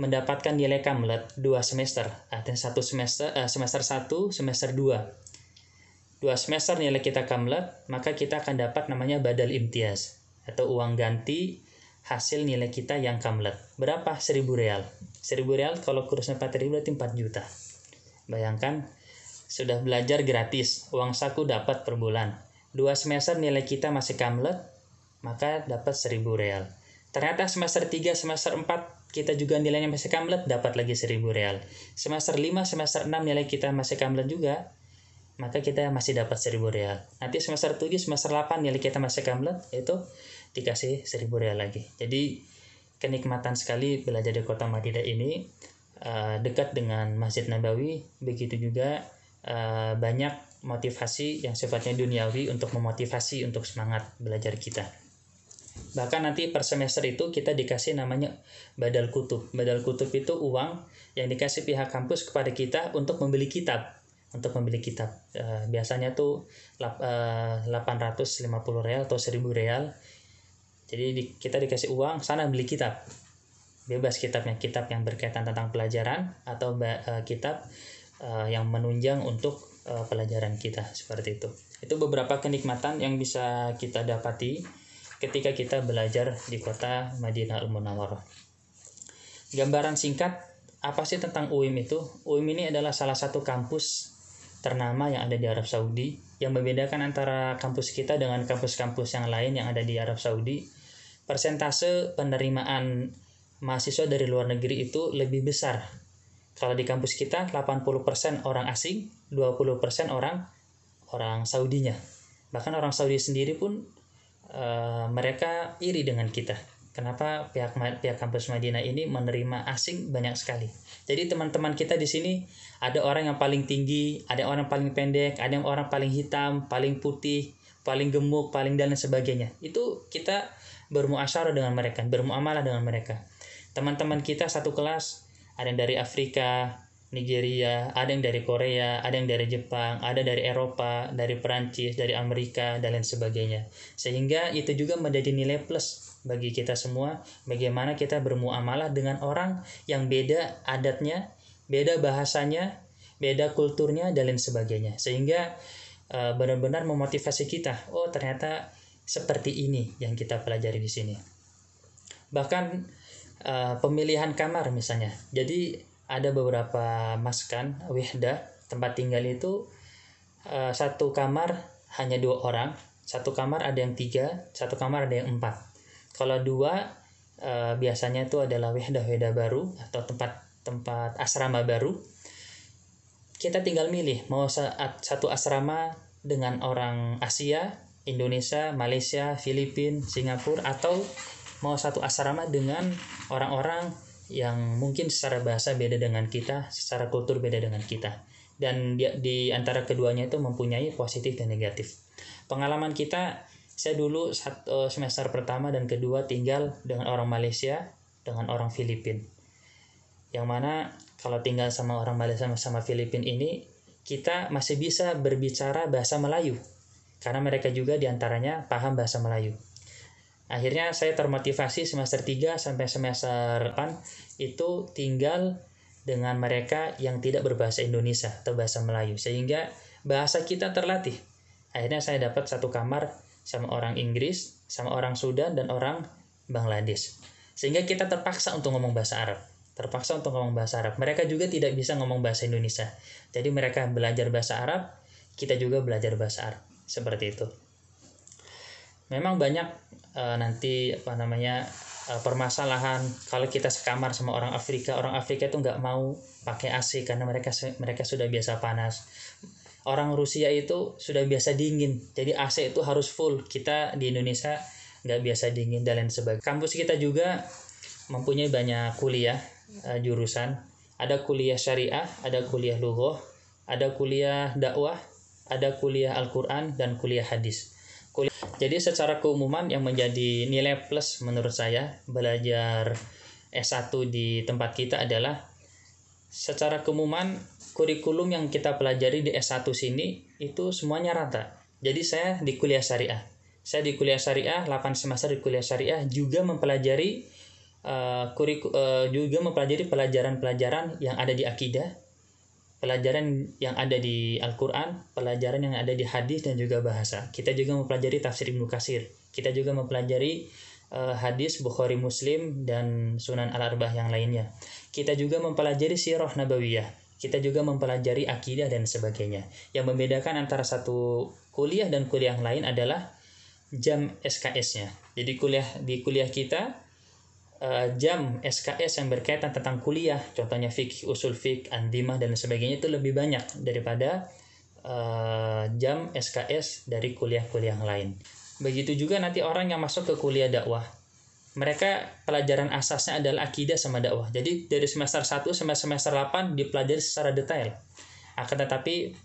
mendapatkan nilai kamlet 2 semester, artinya semester 1, semester 2. 2 semester nilai kita kamlet, maka kita akan dapat namanya badal imtiaz atau uang ganti hasil nilai kita yang kamlet. Berapa? 1.000 real. 1.000 real kalau kursnya 4.000 berarti 4 juta. Bayangkan, sudah belajar gratis, uang saku dapat per bulan. 2 semester nilai kita masih kamlet, maka dapat 1.000 real. Ternyata semester 3, semester 4 kita juga nilainya masih kamlet, dapat lagi 1.000 real. Semester 5, semester 6 nilai kita masih kamlet juga, maka kita masih dapat 1.000 real. Nanti semester 7, semester 8 nilai kita masih kamlet, itu dikasih 1.000 real lagi. Jadi kenikmatan sekali belajar di kota Madinah ini, dekat dengan Masjid Nabawi, begitu juga banyak motivasi yang sifatnya duniawi untuk memotivasi untuk semangat belajar kita. Bahkan nanti per semester itu kita dikasih namanya badal kutub. Badal kutub itu uang yang dikasih pihak kampus kepada kita untuk membeli kitab. Biasanya tuh 850 real atau 1.000 real. Jadi kita dikasih uang, sana beli kitab. Bebas kitabnya, kitab yang berkaitan tentang pelajaran atau kitab yang menunjang untuk pelajaran kita, seperti itu. Itu beberapa kenikmatan yang bisa kita dapati ketika kita belajar di kota Madinah Al-Munawwarah. Gambaran singkat, apa sih tentang UIM itu? UIM ini adalah salah satu kampus ternama yang ada di Arab Saudi. Yang membedakan antara kampus kita dengan kampus-kampus yang lain yang ada di Arab Saudi, persentase penerimaan mahasiswa dari luar negeri itu lebih besar. Kalau di kampus kita 80% orang asing, 20% orang Saudinya. Bahkan orang Saudi sendiri pun mereka iri dengan kita. Kenapa pihak kampus Madinah ini menerima asing banyak sekali. Jadi teman-teman kita di sini ada orang yang paling tinggi, ada orang paling pendek, ada yang orang paling hitam, paling putih, paling gemuk, paling dan sebagainya. Itu kita bermuasyarah dengan mereka, bermuamalah dengan mereka. Teman-teman kita satu kelas, ada yang dari Afrika, Nigeria, ada yang dari Korea, ada yang dari Jepang, ada dari Eropa, dari Perancis, dari Amerika, dan lain sebagainya. Sehingga itu juga menjadi nilai plus bagi kita semua, bagaimana kita bermuamalah dengan orang yang beda adatnya, beda bahasanya, beda kulturnya, dan lain sebagainya. Sehingga benar-benar memotivasi kita, oh ternyata seperti ini yang kita pelajari di sini. Bahkan pemilihan kamar misalnya. Jadi ada beberapa maskan, wihdah, tempat tinggal itu satu kamar hanya 2 orang, satu kamar ada yang 3, satu kamar ada yang 4. Kalau 2 biasanya itu adalah wihdah baru atau tempat asrama baru. Kita tinggal milih mau satu asrama dengan orang Asia Indonesia, Malaysia, Filipina, Singapura, atau mau satu asrama dengan orang-orang yang mungkin secara bahasa beda dengan kita, secara kultur beda dengan kita. Dan di antara keduanya itu mempunyai positif dan negatif. Pengalaman kita, saya dulu semester pertama dan kedua tinggal dengan orang Malaysia, dengan orang Filipina. Yang mana kalau tinggal sama orang Malaysia sama Filipina ini, kita masih bisa berbicara bahasa Melayu. Karena mereka juga diantaranya paham bahasa Melayu. Akhirnya saya termotivasi semester 3 sampai semester 8 itu tinggal dengan mereka yang tidak berbahasa Indonesia atau bahasa Melayu. Sehingga bahasa kita terlatih. Akhirnya saya dapat satu kamar sama orang Inggris, sama orang Sudan, dan orang Bangladesh. Sehingga kita terpaksa untuk ngomong bahasa Arab. Mereka juga tidak bisa ngomong bahasa Indonesia. Jadi mereka belajar bahasa Arab, kita juga belajar bahasa Arab. Seperti itu. Memang banyak permasalahan kalau kita sekamar sama orang Afrika. Orang Afrika itu nggak mau pakai AC karena mereka sudah biasa panas. Orang Rusia itu sudah biasa dingin, jadi AC itu harus full. Kita di Indonesia nggak biasa dingin dan lain sebagainya. Kampus kita juga mempunyai banyak kuliah jurusan. Ada kuliah syariah, ada kuliah lughah, ada kuliah dakwah, ada kuliah Al-Quran, dan kuliah hadis. Jadi secara keumuman yang menjadi nilai plus menurut saya belajar S1 di tempat kita adalah secara keumuman kurikulum yang kita pelajari di S1 sini itu semuanya rata. Jadi saya di kuliah syariah. 8 semester di kuliah syariah juga mempelajari pelajaran-pelajaran yang ada di akidah, pelajaran yang ada di Al-Quran, pelajaran yang ada di hadis dan juga bahasa. Kita juga mempelajari tafsir Ibnu Katsir. Kita juga mempelajari hadis Bukhari, Muslim, dan Sunan Al-Arba'ah yang lainnya. Kita juga mempelajari sirah nabawiyah. Kita juga mempelajari akidah dan sebagainya. Yang membedakan antara satu kuliah dan kuliah yang lain adalah jam SKS-nya. Jadi di kuliah kita jam SKS yang berkaitan tentang kuliah, contohnya fikih, usul fikih, andimah dan sebagainya itu lebih banyak daripada jam SKS dari kuliah-kuliah yang lain. Begitu juga nanti orang yang masuk ke kuliah dakwah, mereka pelajaran asasnya adalah akidah sama dakwah. Jadi dari semester 1 sampai semester 8 dipelajari secara detail. Akan tetapi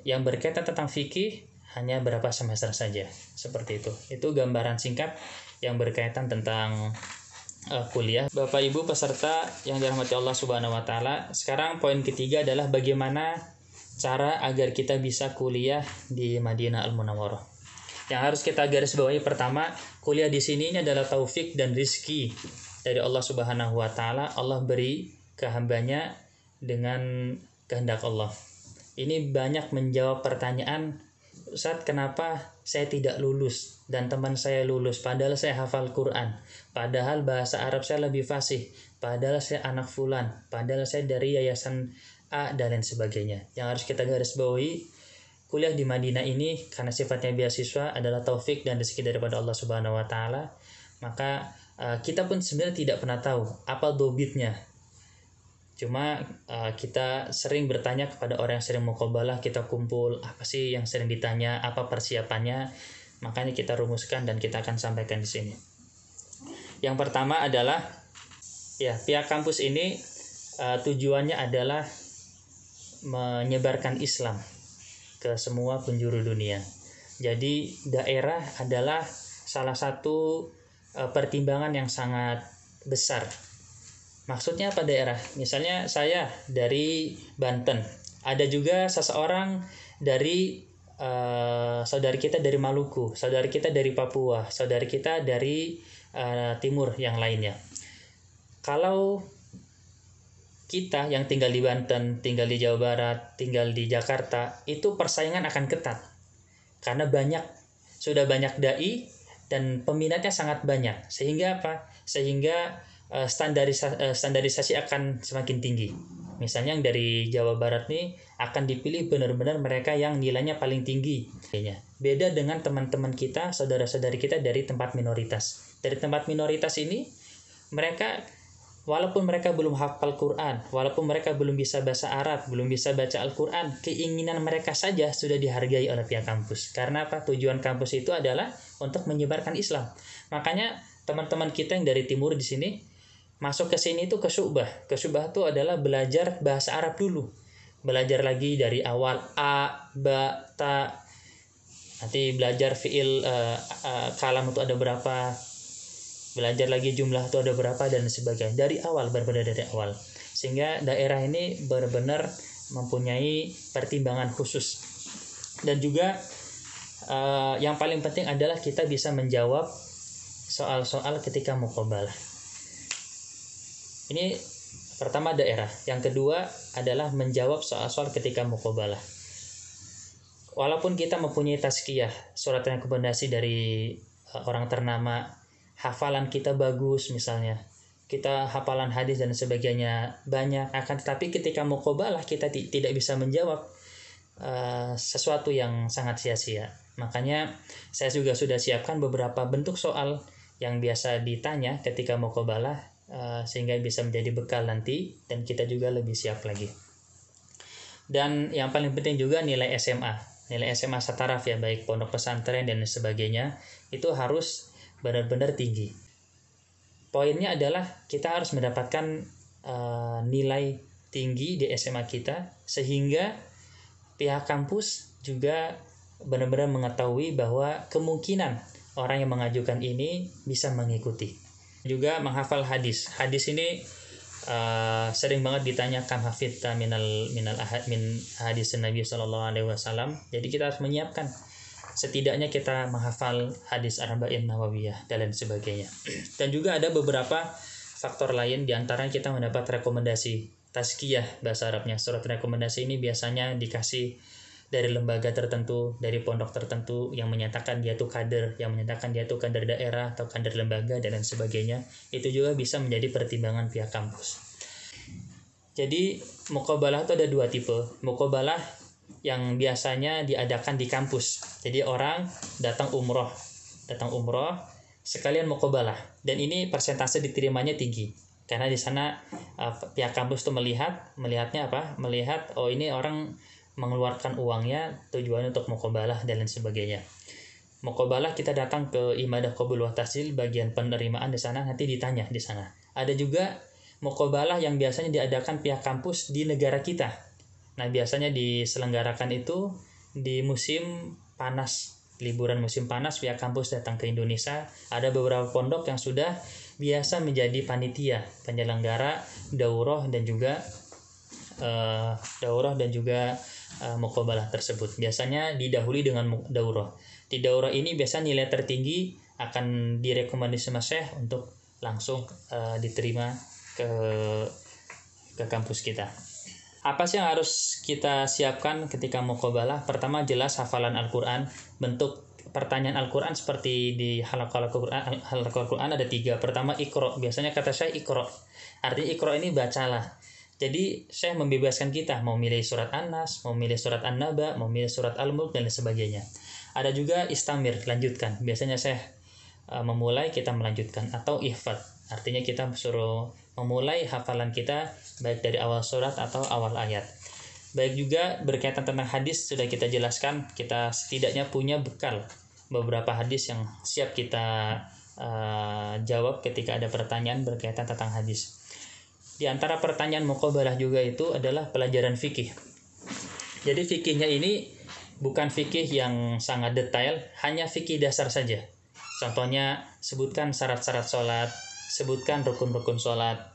yang berkaitan tentang fikih hanya berapa semester saja. Seperti itu. Itu gambaran singkat yang berkaitan tentang kuliah. Bapak Ibu peserta yang dirahmati Allah Subhanahu wa taala, sekarang poin ketiga adalah bagaimana cara agar kita bisa kuliah di Madinah Al-Munawwarah. Yang harus kita garis bawahi pertama, kuliah di sini adalah taufik dan rizki dari Allah Subhanahu wa taala. Allah beri ke hambanya dengan kehendak Allah. Ini banyak menjawab pertanyaan, Ustadz, kenapa saya tidak lulus dan teman saya lulus padahal saya hafal Quran, padahal bahasa Arab saya lebih fasih, padahal saya anak fulan, padahal saya dari yayasan A dan lain sebagainya. Yang harus kita garis bawahi, kuliah di Madinah ini karena sifatnya beasiswa adalah taufik dan rezeki daripada Allah Subhanahu wa taala. Maka kita pun sebenarnya tidak pernah tahu apa dobitnya. Cuma kita sering bertanya kepada orang yang sering muqabalah, kita kumpul, apa sih yang sering ditanya, apa persiapannya, makanya kita rumuskan dan kita akan sampaikan di sini. Yang pertama adalah, pihak kampus ini tujuannya adalah menyebarkan Islam ke semua penjuru dunia. Jadi daerah adalah salah satu pertimbangan yang sangat besar. Maksudnya apa daerah? Misalnya saya dari Banten, ada juga seseorang dari saudari kita dari Maluku, saudari kita dari Papua, saudari kita dari timur yang lainnya. Kalau kita yang tinggal di Banten, tinggal di Jawa Barat, tinggal di Jakarta, itu persaingan akan ketat. Karena sudah banyak dai dan peminatnya sangat banyak. Sehingga apa? Sehingga standarisasi akan semakin tinggi. Misalnya yang dari Jawa Barat nih akan dipilih benar-benar mereka yang nilainya paling tinggi. Beda dengan teman-teman kita, saudara-saudari kita dari tempat minoritas. Dari tempat minoritas ini, mereka walaupun mereka belum hafal Quran, walaupun mereka belum bisa bahasa Arab, belum bisa baca Al-Quran, keinginan mereka saja sudah dihargai oleh pihak kampus. Karena apa? Tujuan kampus itu adalah untuk menyebarkan Islam. Makanya teman-teman kita yang dari timur di sini masuk ke sini itu ke Syu'bah. Ke Syu'bah itu adalah belajar bahasa Arab dulu. Belajar lagi dari awal a, ba, ta. Nanti belajar fiil kalam itu ada berapa, belajar lagi jumlah itu ada berapa dan sebagainya dari awal, benar-benar dari awal, sehingga daerah ini benar-benar mempunyai pertimbangan khusus. Dan juga yang paling penting adalah kita bisa menjawab soal-soal ketika muqabalah. Ini pertama daerah, yang kedua adalah menjawab soal-soal ketika muqabalah. Walaupun kita mempunyai tazkiyah, surat rekomendasi dari orang ternama, hafalan kita bagus misalnya, kita hafalan hadis dan sebagainya banyak, akan tetapi ketika muqabalah kita tidak bisa menjawab sesuatu yang sangat sia-sia. Makanya saya juga sudah siapkan beberapa bentuk soal yang biasa ditanya ketika muqabalah, sehingga bisa menjadi bekal nanti dan kita juga lebih siap lagi. Dan yang paling penting juga nilai SMA setaraf ya, baik pondok pesantren dan sebagainya, itu harus benar-benar tinggi. Poinnya adalah kita harus mendapatkan nilai tinggi di SMA kita, sehingga pihak kampus juga benar-benar mengetahui bahwa kemungkinan orang yang mengajukan ini bisa mengikuti. Juga menghafal hadis. Hadis ini sering banget ditanya kam hafidta min hadis Nabi sallallahu alaihi wasallam. Jadi kita harus menyiapkan, setidaknya kita menghafal hadis Arba'in Nawawiyah dan lain sebagainya. Dan juga ada beberapa faktor lain, diantaranya kita mendapat rekomendasi tazkiyah bahasa Arabnya. Surat rekomendasi ini biasanya dikasih dari lembaga tertentu, dari pondok tertentu yang menyatakan dia tuh kader, yang menyatakan dia tuh kader daerah atau kader lembaga dan lain sebagainya. Itu juga bisa menjadi pertimbangan pihak kampus. Jadi muqabalah itu ada dua tipe. Muqabalah yang biasanya diadakan di kampus. Jadi orang datang umroh sekalian muqabalah, dan ini persentase diterimanya tinggi karena di sana pihak kampus tuh melihatnya apa? Melihat oh ini orang mengeluarkan uangnya tujuannya untuk muqabalah dan lain sebagainya. Muqabalah kita datang ke Imadah Qabul wa Tahsil, bagian penerimaan di sana, nanti ditanya di sana. Ada juga muqabalah yang biasanya diadakan pihak kampus di negara kita. Nah, biasanya diselenggarakan itu di musim panas, liburan musim panas, pihak kampus datang ke Indonesia. Ada beberapa pondok yang sudah biasa menjadi panitia penyelenggara daurah dan juga muqabalah tersebut. Biasanya didahului dengan daurah. Di daurah ini biasa nilai tertinggi akan direkomendasi sama Syekh untuk langsung diterima ke kampus kita. Apa sih yang harus kita siapkan ketika muqabalah? Pertama, jelas hafalan Al-Quran. Bentuk pertanyaan Al-Quran seperti di halaqah Al-Quran ada 3. Pertama, iqra. Biasanya kata saya iqra. Artinya iqra ini bacalah. Jadi saya membebaskan kita mau milih surat An-Nas, mau milih surat An-Naba, mau milih surat Al-Mulk dan sebagainya. Ada juga istamir, lanjutkan. Biasanya saya memulai, kita melanjutkan, atau ihfad. Artinya kita suruh memulai hafalan kita baik dari awal surat atau awal ayat. Baik juga berkaitan tentang hadis, sudah kita jelaskan, kita setidaknya punya bekal beberapa hadis yang siap kita jawab ketika ada pertanyaan berkaitan tentang hadis. Di antara pertanyaan muqabalah juga itu adalah pelajaran fikih. Jadi fikihnya ini bukan fikih yang sangat detail, hanya fikih dasar saja. Contohnya, sebutkan syarat-syarat sholat, sebutkan rukun-rukun sholat,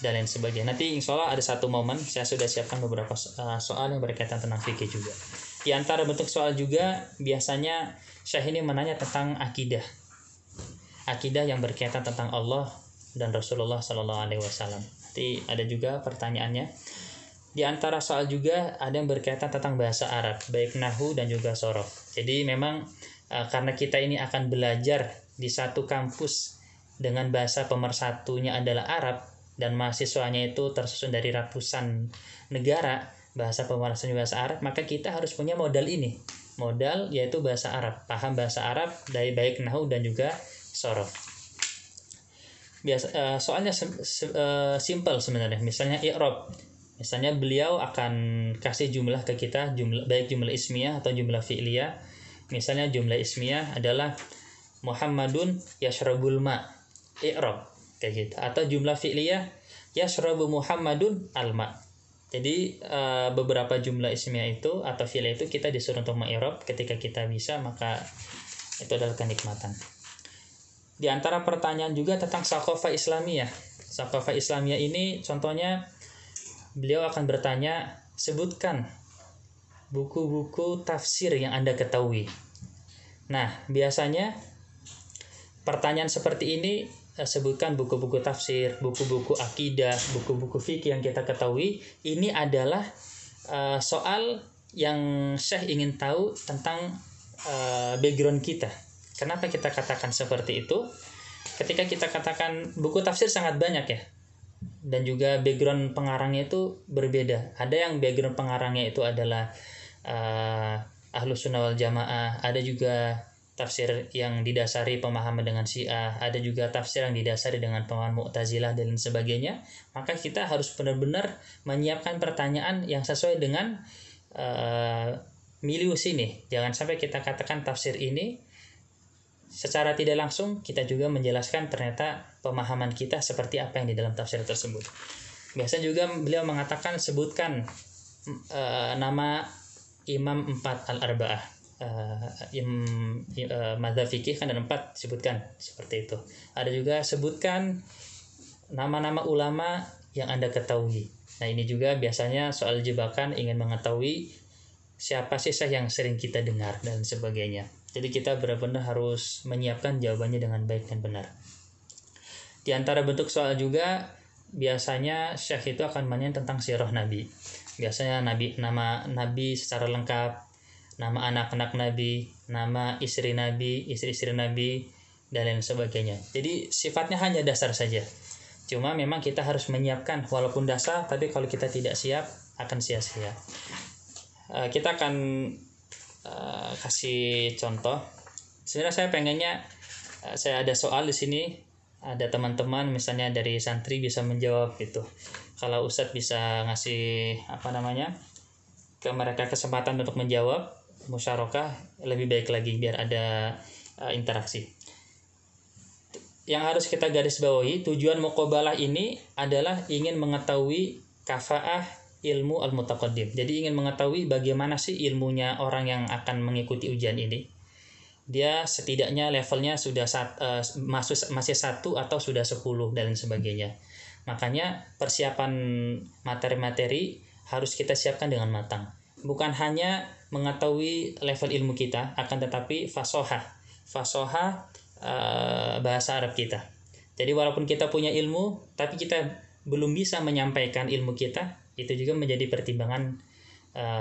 dan lain sebagainya. Nanti insya Allah ada satu momen, saya sudah siapkan beberapa soal yang berkaitan tentang fikih juga. Di antara bentuk soal juga, biasanya Syekh ini menanya tentang akidah. Akidah yang berkaitan tentang Allah dan Rasulullah SAW. Nanti ada juga pertanyaannya. Di antara soal juga ada yang berkaitan tentang bahasa Arab, baik nahwu dan juga sorof. Jadi memang karena kita ini akan belajar di satu kampus dengan bahasa pemersatunya adalah Arab, dan mahasiswanya itu tersusun dari ratusan negara, bahasa pemersatunya bahasa Arab, maka kita harus punya modal ini. Modal yaitu bahasa Arab, paham bahasa Arab dari baik nahwu dan juga sorof. soalnya simple sebenarnya. Misalnya i'rab. Misalnya beliau akan kasih jumlah ke kita, baik jumlah ismiyah atau jumlah fi'liyah. Misalnya jumlah ismiyah adalah Muhammadun yashrabul ma. I'rab kayak gitu. Atau jumlah fi'liyah yashrabu Muhammadun alma. Jadi beberapa jumlah ismiyah itu atau fi'liyah itu kita disuruh untuk meng'irab. Ketika kita bisa, maka itu adalah kenikmatan. Di antara pertanyaan juga tentang saqafah Islamiyah. Saqafah Islamiyah ini contohnya beliau akan bertanya, sebutkan buku-buku tafsir yang Anda ketahui. Nah, biasanya pertanyaan seperti ini, sebutkan buku-buku tafsir, buku-buku akidah, buku-buku fikih yang kita ketahui. Ini adalah soal yang Syekh ingin tahu tentang background kita. Kenapa kita katakan seperti itu? Ketika kita katakan buku tafsir sangat banyak ya, dan juga background pengarangnya itu berbeda. Ada yang background pengarangnya itu adalah Ahlus Sunnah wal Jamaah, ada juga tafsir yang didasari pemahaman dengan Syiah, ada juga tafsir yang didasari dengan pemahaman Mu'tazilah dan sebagainya. Maka kita harus benar-benar menyiapkan pertanyaan yang sesuai dengan milieu sini. Jangan sampai kita katakan tafsir ini secara tidak langsung kita juga menjelaskan ternyata pemahaman kita seperti apa yang di dalam tafsir tersebut. Biasa juga beliau mengatakan sebutkan nama Imam 4 al-arba'ah. Madzhab fikih kan ada 4, sebutkan seperti itu. Ada juga sebutkan nama-nama ulama yang Anda ketahui. Nah, ini juga biasanya soal jebakan, ingin mengetahui siapa sih yang sering kita dengar dan sebagainya. Jadi kita benar-benar harus menyiapkan jawabannya dengan baik dan benar. Di antara bentuk soal juga biasanya Syekh itu akan menanya tentang sirah Nabi. Biasanya nama Nabi secara lengkap, nama anak-anak Nabi, nama istri Nabi, istri-istri Nabi, dan lain sebagainya. Jadi sifatnya hanya dasar saja. Cuma memang kita harus menyiapkan walaupun dasar, tapi kalau kita tidak siap akan sia-sia. Kita akan kasih contoh. Sebenarnya saya pengennya saya ada soal di sini, ada teman-teman misalnya dari santri bisa menjawab gitu. Kalau Ustadz bisa ngasih ke mereka kesempatan untuk menjawab, musyarakah lebih baik lagi biar ada interaksi. Yang harus kita garis bawahi, tujuan muqabalah ini adalah ingin mengetahui kafaah ilmu al-mutaqaddim. Jadi ingin mengetahui bagaimana sih ilmunya orang yang akan mengikuti ujian ini. Dia setidaknya levelnya sudah masih 1 atau sudah 10 dan sebagainya. Makanya persiapan materi-materi harus kita siapkan dengan matang. Bukan hanya mengetahui level ilmu kita, akan tetapi fasohah bahasa Arab kita. Jadi walaupun kita punya ilmu, tapi kita belum bisa menyampaikan ilmu kita, itu juga menjadi pertimbangan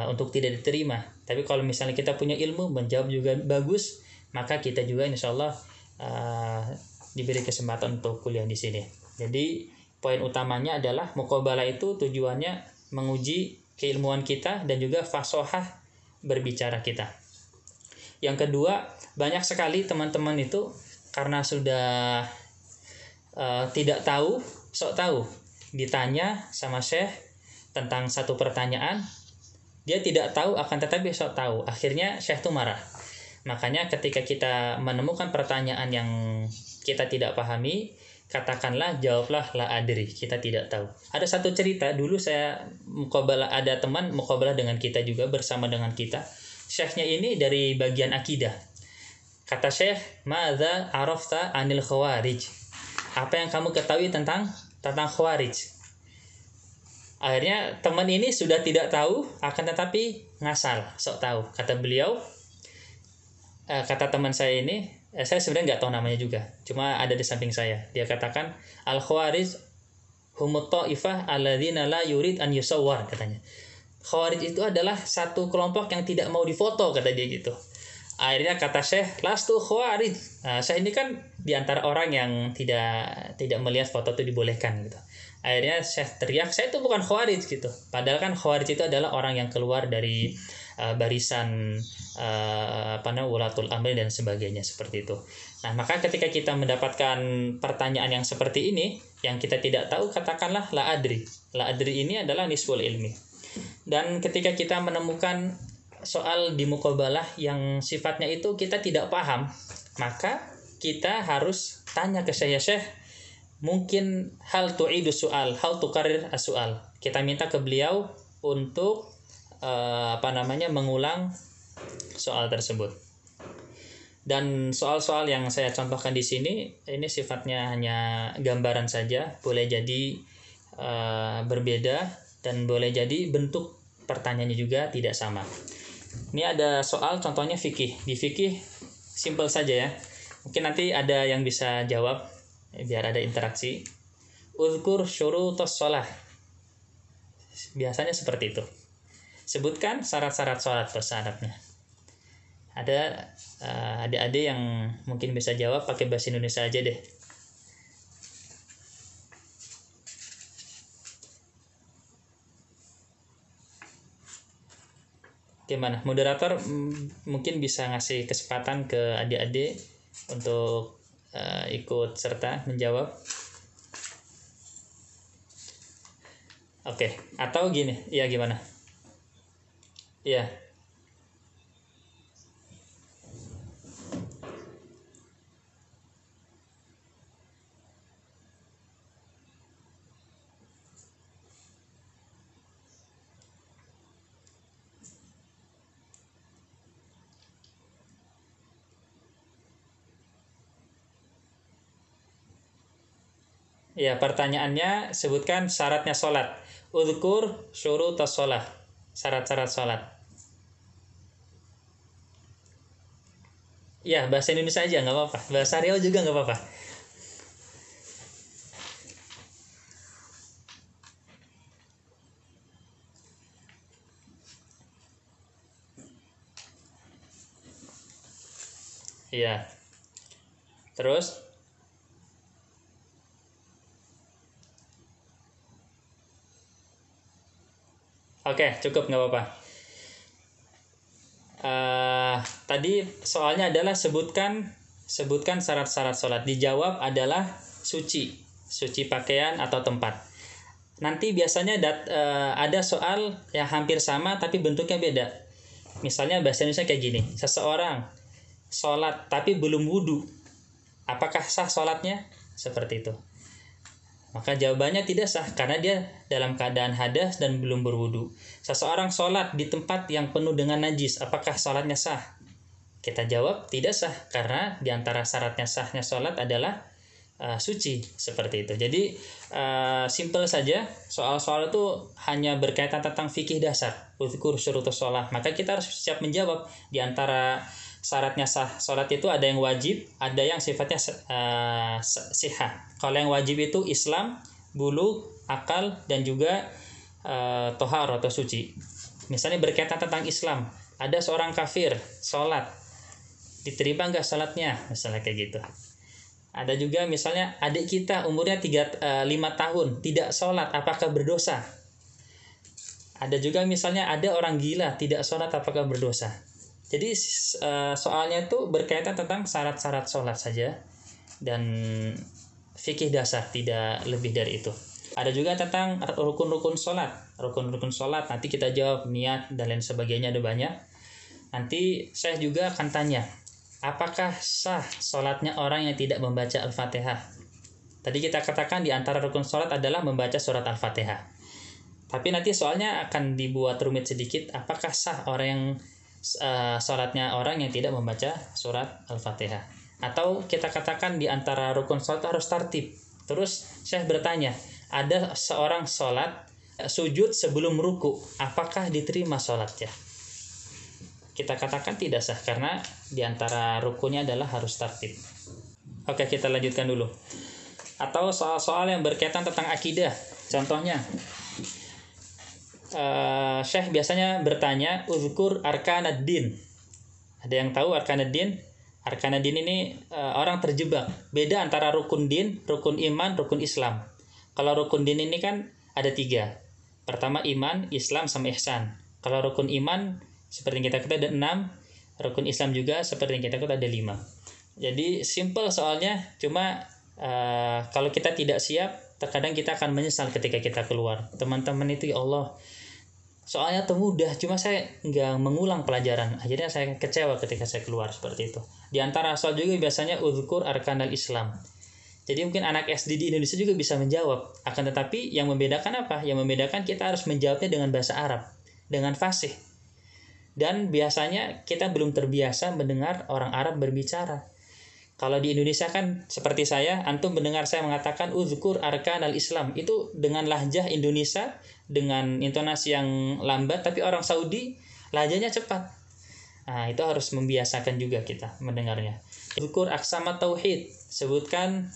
untuk tidak diterima. Tapi kalau misalnya kita punya ilmu, menjawab juga bagus, maka kita juga insya Allah diberi kesempatan untuk kuliah di sini. Jadi poin utamanya adalah muqabalah itu tujuannya menguji keilmuan kita dan juga fasohah berbicara kita. Yang kedua, banyak sekali teman-teman itu karena sudah tidak tahu, sok tahu, ditanya sama Syekh tentang satu pertanyaan, dia tidak tahu akan tetapi sok tahu. Akhirnya Syekh itu marah. Makanya ketika kita menemukan pertanyaan yang kita tidak pahami, katakanlah, jawablah la adri, kita tidak tahu. Ada satu cerita, dulu saya ada teman muqabalah dengan kita juga, bersama dengan kita. Syekhnya ini dari bagian akidah. Kata Syekh, madza arafta anil khawarij? Apa yang kamu ketahui tentang khawarij? Akhirnya teman ini sudah tidak tahu, akan tetapi ngasal, sok tahu. Kata beliau, kata teman saya ini, saya sebenarnya nggak tahu namanya juga, cuma ada di samping saya. Dia katakan, al-khawarij humut ta'ifah alladzina la yurid an yusawwar, katanya. Khawarij itu adalah satu kelompok yang tidak mau difoto, kata dia gitu. Akhirnya kata Syekh, lastu khawarij. Saya ini kan di antara orang yang tidak melihat foto itu dibolehkan gitu. Akhirnya Syekh teriak, saya itu bukan Khawarij gitu. Padahal kan Khawarij itu adalah orang yang keluar dari barisan ulatul amri dan sebagainya seperti itu. Nah, maka ketika kita mendapatkan pertanyaan yang seperti ini, yang kita tidak tahu, katakanlah la adri. La adri ini adalah nisful ilmi. Dan ketika kita menemukan soal di muqabalah yang sifatnya itu kita tidak paham, maka kita harus tanya ke saya, Syekh, mungkin hal tu'idu soal, hal tukarir as-soal. Kita minta ke beliau untuk mengulang soal tersebut. Dan soal-soal yang saya contohkan di sini ini sifatnya hanya gambaran saja, boleh jadi berbeda dan boleh jadi bentuk pertanyaannya juga tidak sama. Ini ada soal contohnya fikih. Di fikih simple saja ya. Mungkin nanti ada yang bisa jawab biar ada interaksi. Uzkur syurutus shalah. Biasanya seperti itu. Sebutkan syarat-syarat sholat persyaratnya. Ada adik-adik yang mungkin bisa jawab pakai bahasa Indonesia aja deh. Gimana? Moderator mungkin bisa ngasih kesempatan ke adik-adik untuk ikut serta menjawab. Oke, atau gini, ya gimana? Iya. Ya, pertanyaannya sebutkan syaratnya sholat. Udhkur syurutus sholah. Syarat-syarat sholat. Ya, bahasa Indonesia aja nggak apa-apa. Bahasa Riau juga nggak apa-apa. Iya. Terus? Oke, cukup nggak apa-apa. Tadi soalnya adalah sebutkan syarat-syarat sholat. Dijawab adalah suci pakaian atau tempat. Nanti biasanya ada soal yang hampir sama tapi bentuknya beda. Misalnya bahasa Indonesia kayak gini, seseorang sholat tapi belum wudhu, apakah sah sholatnya? Seperti itu. Maka jawabannya tidak sah karena dia dalam keadaan hadas dan belum berwudu. Seseorang sholat di tempat yang penuh dengan najis, apakah sholatnya sah? Kita jawab tidak sah karena diantara syaratnya sahnya sholat adalah suci, seperti itu. Jadi simple saja, soal-soal itu hanya berkaitan tentang fikih dasar, uzkur syurutus shalah. Maka kita harus siap menjawab diantara syaratnya sah sholat itu ada yang wajib, ada yang sifatnya sihah. Kalau yang wajib itu Islam, bulugh, akal, dan juga tohar atau suci. Misalnya berkaitan tentang Islam, ada seorang kafir sholat, diterima nggak sholatnya? Misalnya kayak gitu. Ada juga misalnya adik kita umurnya 5 tahun tidak sholat, apakah berdosa? Ada juga misalnya ada orang gila tidak sholat, apakah berdosa? Jadi soalnya itu berkaitan tentang syarat-syarat sholat saja dan fikih dasar, tidak lebih dari itu. Ada juga tentang rukun-rukun sholat. Rukun-rukun sholat nanti kita jawab niat dan lain sebagainya, ada banyak. Nanti saya juga akan tanya, apakah sah sholatnya orang yang tidak membaca Al-Fatihah? Tadi kita katakan di antara rukun sholat adalah membaca surat Al-Fatihah. Tapi nanti soalnya akan dibuat rumit sedikit, apakah sah orang yang sholatnya orang yang tidak membaca surat Al-Fatihah? Atau kita katakan di antara rukun sholat harus tartib. Terus saya bertanya, ada seorang sholat sujud sebelum ruku, apakah diterima sholatnya? Kita katakan tidak sah karena di antara rukunnya adalah harus tartib. Oke, kita lanjutkan dulu. Atau soal-soal yang berkaitan tentang akidah. Contohnya, Syekh biasanya bertanya, uzkur arkanuddin. Ada yang tahu arkanuddin? Arkanuddin ini orang terjebak. Beda antara rukun din, rukun iman, rukun Islam. Kalau rukun din ini kan ada 3. Pertama iman, Islam, sama ihsan. Kalau rukun iman seperti yang kita ketahui ada 6, rukun Islam juga seperti yang kita ketahui ada 5. Jadi simple soalnya, cuma kalau kita tidak siap, terkadang kita akan menyesal ketika kita keluar. Teman-teman itu ya Allah, soalnya tuh mudah, cuma saya nggak mengulang pelajaran. Akhirnya saya kecewa ketika saya keluar seperti itu. Di antara soal juga biasanya uzkur arkanal Islam. Jadi mungkin anak SD di Indonesia juga bisa menjawab. Akan tetapi yang membedakan apa? Yang membedakan kita harus menjawabnya dengan bahasa Arab, dengan fasih. Dan biasanya kita belum terbiasa mendengar orang Arab berbicara. Kalau di Indonesia kan seperti saya, antum mendengar saya mengatakan uzkur arkanal Islam, itu dengan lahjah Indonesia, dengan intonasi yang lambat, tapi orang Saudi lahjahnya cepat. Nah, itu harus membiasakan juga kita mendengarnya. Uzkur aksama tauhid, sebutkan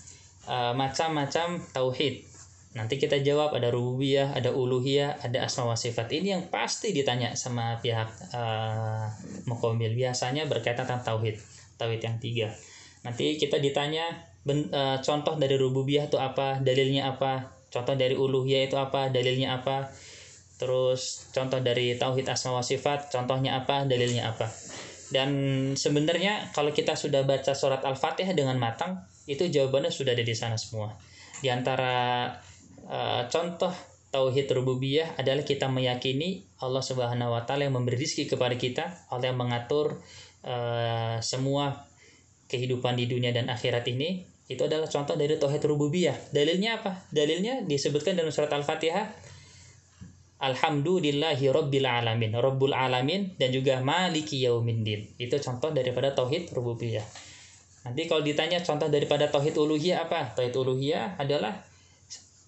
macam-macam tauhid. Nanti kita jawab ada rububiyah, ada uluhiyah, ada asma wa sifat. Ini yang pasti ditanya sama pihak muqomil. Biasanya berkaitan tentang tauhid yang 3. Nanti kita ditanya contoh dari rububiyah itu apa, dalilnya apa. Contoh dari uluhiyah itu apa, dalilnya apa. Terus contoh dari tauhid asma wa sifat, contohnya apa, dalilnya apa. Dan sebenarnya kalau kita sudah baca surat Al-Fatihah dengan matang, itu jawabannya sudah ada di sana semua. Di antara contoh tauhid rububiyah adalah kita meyakini Allah Subhanahu wa taala yang memberi rezeki kepada kita, Allah yang mengatur semua kehidupan di dunia dan akhirat ini. Itu adalah contoh dari tauhid rububiyah. Dalilnya apa? Dalilnya disebutkan dalam surat Al-Fatihah, Alhamdulillahi Rabbil Alamin, Rabbul Alamin, dan juga Maliki Yaumiddin. Itu contoh daripada tauhid rububiyah. Nanti kalau ditanya contoh daripada tauhid uluhiyah apa? Tauhid uluhiyah adalah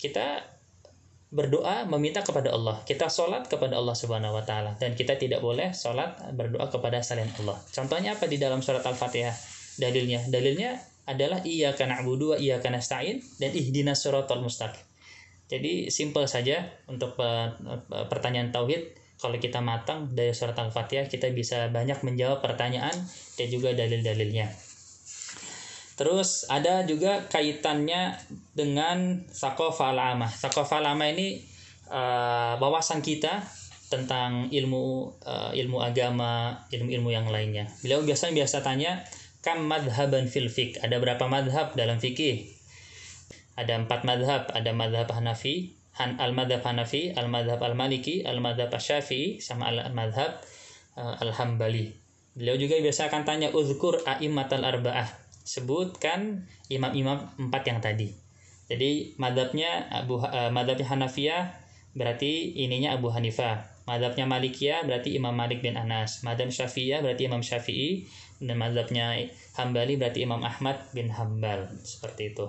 kita berdoa meminta kepada Allah. Kita sholat kepada Allah Subhanahu wa taala, dan kita tidak boleh sholat berdoa kepada selain Allah. Contohnya apa di dalam surat Al-Fatihah? Dalilnya adalah iyyaka na'budu wa iyyaka nasta'in dan ihdinas shiratal mustaqim. Jadi simple saja untuk pertanyaan tauhid. Kalau kita matang dari surat Al-Fatihah, kita bisa banyak menjawab pertanyaan dan juga dalil-dalilnya. Terus ada juga kaitannya dengan Tsaqafah al-Amah. Tsaqafah al-Amah ini wawasan kita tentang ilmu agama, ilmu yang lainnya. Beliau biasa tanya, kam madhaban fil fiqh? Ada berapa madhab dalam fikih? Ada 4 madhab. Ada madhab Hanafi, al-madhab Hanafi, al-madhab al-Maliki, al-madhab Syafi'i, sama al-madhab al-Hambali. Beliau juga biasa akan tanya, uzkur a'immatal arba'ah. Sebutkan imam-imam 4 yang tadi. Jadi madhabnya madhabnya Hanafiyah berarti ininya Abu Hanifah. Madhabnya Malikiyah berarti Imam Malik bin Anas. Madhab Syafi'iyah berarti Imam Syafi'i. Dan madhabnya Hambali berarti Imam Ahmad bin Hambal. Seperti itu.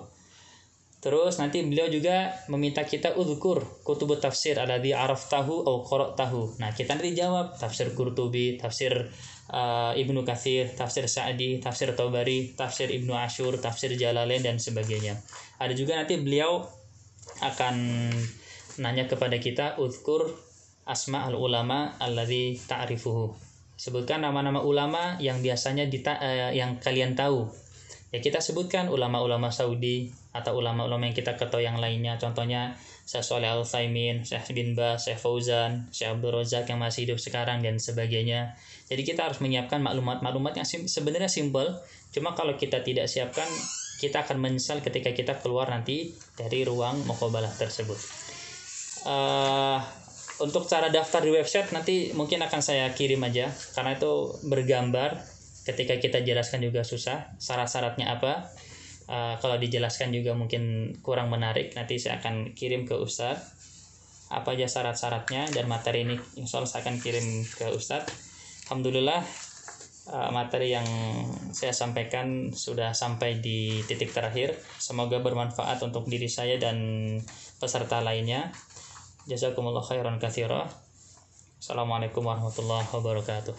Terus nanti beliau juga meminta kita uzkur kutubut tafsir alladzi araftahu aw qara'tahu. Nah, kita nanti jawab tafsir Qurtubi, tafsir Ibnu Katsir, tafsir Sa'di, tafsir Tabari, tafsir Ibnu Asyur, tafsir Jalalain, dan sebagainya. Ada juga nanti beliau akan nanya kepada kita uzkur asma al ulama alladzi ta'rifuhu. Sebutkan nama-nama ulama yang biasanya yang kalian tahu. Ya, kita sebutkan ulama-ulama Saudi atau ulama-ulama yang kita ketahui yang lainnya. Contohnya Syekh Shalih Al-Utsaimin, Syekh bin Baz, Syekh Fauzan, Syekh Abdul Razak yang masih hidup sekarang, dan sebagainya. Jadi kita harus menyiapkan maklumat-maklumat yang sebenarnya simpel. Cuma kalau kita tidak siapkan, kita akan menyesal ketika kita keluar nanti dari ruang muqabalah tersebut. Untuk cara daftar di website nanti mungkin akan saya kirim aja, karena itu bergambar. Ketika kita jelaskan juga susah, syarat-syaratnya apa. Kalau dijelaskan juga mungkin kurang menarik. Nanti saya akan kirim ke Ustadz apa aja syarat-syaratnya, dan materi ini insya Allah saya akan kirim ke Ustadz. Alhamdulillah materi yang saya sampaikan sudah sampai di titik terakhir. Semoga bermanfaat untuk diri saya dan peserta lainnya. Jazakumullah khairan katsira. Assalamualaikum warahmatullahi wabarakatuh.